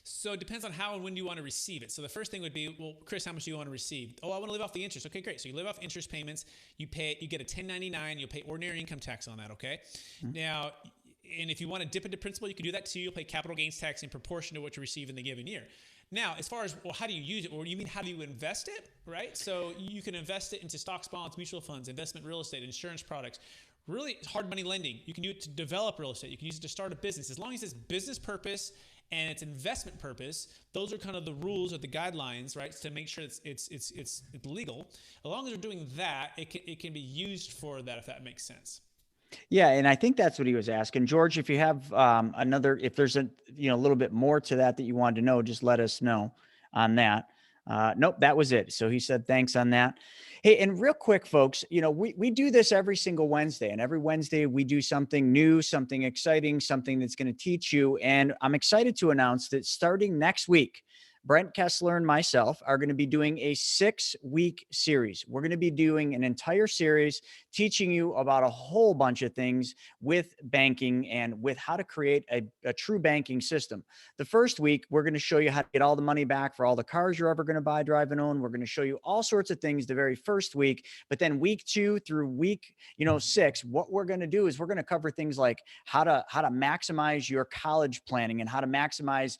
So it depends on how and when you want to receive it. So the first thing would be, well, Chris, how much do you want to receive? Oh, I want to live off the interest. Okay, great. So you live off interest payments. You pay it. You get a 1099. You'll pay ordinary income tax on that. Okay. Mm-hmm. Now, And if you want to dip into principal, you can do that too. You'll pay capital gains tax in proportion to what you receive in the given year. Now, as far as, well, how do you use it? Or you mean, how do you invest it, right? So you can invest it into stocks, bonds, mutual funds, investment real estate, insurance products, really hard money lending. You can use it to develop real estate. You can use it to start a business. As long as it's business purpose and it's investment purpose, those are kind of the rules or the guidelines, right? To make sure it's legal. As long as you're doing that, it can be used for that, if that makes sense. Yeah, and I think that's what he was asking. George, if you have if there's a little bit more to that you wanted to know, just let us know on that. Nope, that was it. So he said thanks on that. Hey, and real quick, folks, we do this every single Wednesday, and every Wednesday we do something new, something exciting, something that's going to teach you. And I'm excited to announce that starting next week, Brent Kessler and myself are going to be doing a 6-week series. We're going to be doing an entire series teaching you about a whole bunch of things with banking and with how to create a true banking system. The first week, we're going to show you how to get all the money back for all the cars you're ever going to buy, drive, and own. We're going to show you all sorts of things the very first week. But then week 2 through week 6, what we're going to do is we're going to cover things like how to maximize your college planning and how to maximize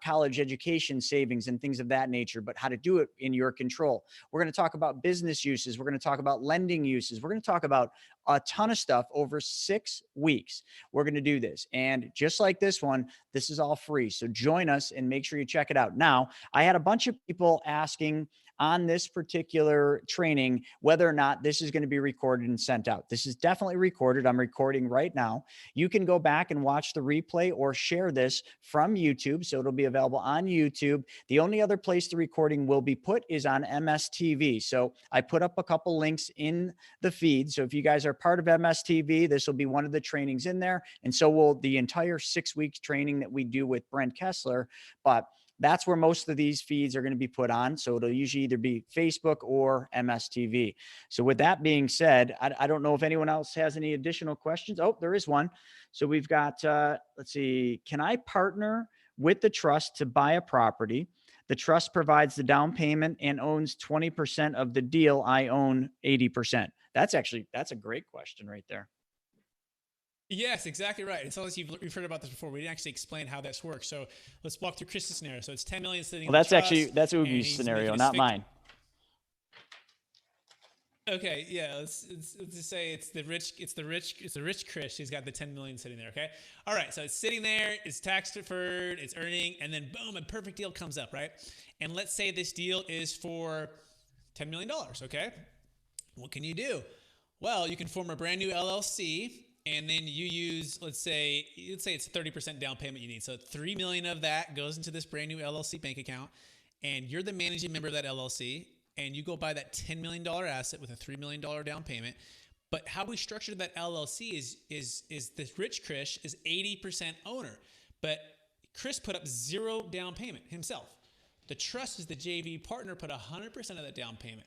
college education savings and things of that nature, but how to do it in your control. We're going to talk about business uses. We're going to talk about lending uses. We're going to talk about a ton of stuff over 6 weeks. We're going to do this. And just like this one, this is all free. So join us and make sure you check it out. Now, I had a bunch of people asking on this particular training whether or not this is going to be recorded and sent out. This is definitely recorded. I'm recording right now. You can go back and watch the replay or share this from YouTube. So it'll be available on YouTube. The only other place the recording will be put is on MSTV. So I put up a couple links in the feed. So if you guys are part of MSTV, this will be one of the trainings in there. And so will the entire 6-week training that we do with Brent Kessler. But that's where most of these feeds are going to be put on. So it'll usually either be Facebook or MSTV. So with that being said, I don't know if anyone else has any additional questions. Oh, there is one. So we've got, let's see, can I partner with the trust to buy a property? The trust provides the down payment and owns 20% of the deal. I own 80%. That's a great question right there. Yes, exactly right. It's always you've heard about this before. We didn't actually explain how this works. So let's walk through Chris's scenario. So it's 10 million sitting. Well, that's Ubi's scenario, not mine. Okay, yeah. Let's just say it's the rich Chris who's got the 10 million sitting there. Okay. All right. So it's sitting there. It's tax deferred. It's earning, and then boom, a perfect deal comes up, right? And let's say this deal is for $10 million. Okay. What can you do? Well, you can form a brand new LLC. And then you use, let's say it's 30% down payment you need. So 3 million of that goes into this brand new LLC bank account, and you're the managing member of that LLC, and you go buy that $10 million asset with a $3 million down payment. But how we structured that LLC is this rich Chris is 80% owner, but Chris put up 0 down payment himself. The trust is the JV partner put 100% of that down payment.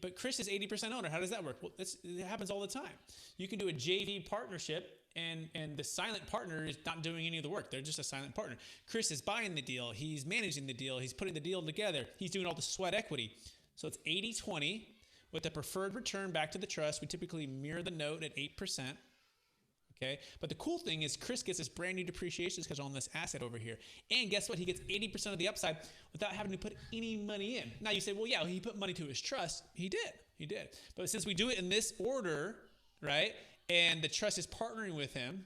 But Chris is 80% owner. How does that work? Well, it happens all the time. You can do a JV partnership, and the silent partner is not doing any of the work. They're just a silent partner. Chris is buying the deal. He's managing the deal. He's putting the deal together. He's doing all the sweat equity. So it's 80-20 with the preferred return back to the trust. We typically mirror the note at 8%. Okay. But the cool thing is Chris gets this brand new depreciation schedule on this asset over here. And guess what? He gets 80% of the upside without having to put any money in. Now you say, well, yeah, he put money to his trust. He did. But since we do it in this order, right, and the trust is partnering with him,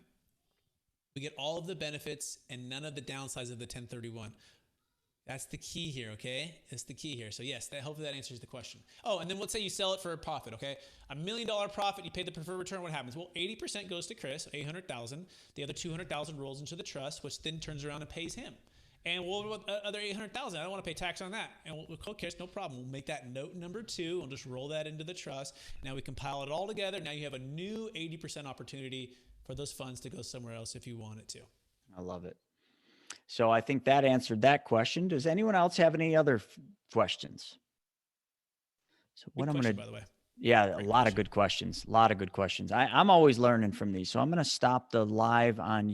we get all of the benefits and none of the downsides of the 1031. That's the key here, okay? That's the key here. So yes, hopefully that answers the question. Oh, and then let's say you sell it for a profit, okay? $1 million profit, you pay the preferred return, what happens? Well, 80% goes to Chris, 800,000. The other 200,000 rolls into the trust, which then turns around and pays him. And what about the other 800,000? I don't want to pay tax on that. And we'll call Chris, no problem. We'll make that note number 2. We'll just roll that into the trust. Now we compile it all together. Now you have a new 80% opportunity for those funds to go somewhere else if you want it to. I love it. So I think that answered that question. Does anyone else have any other questions? So what I'm going to, by the way. Yeah, a lot of good questions. I'm always learning from these. So I'm going to stop the live on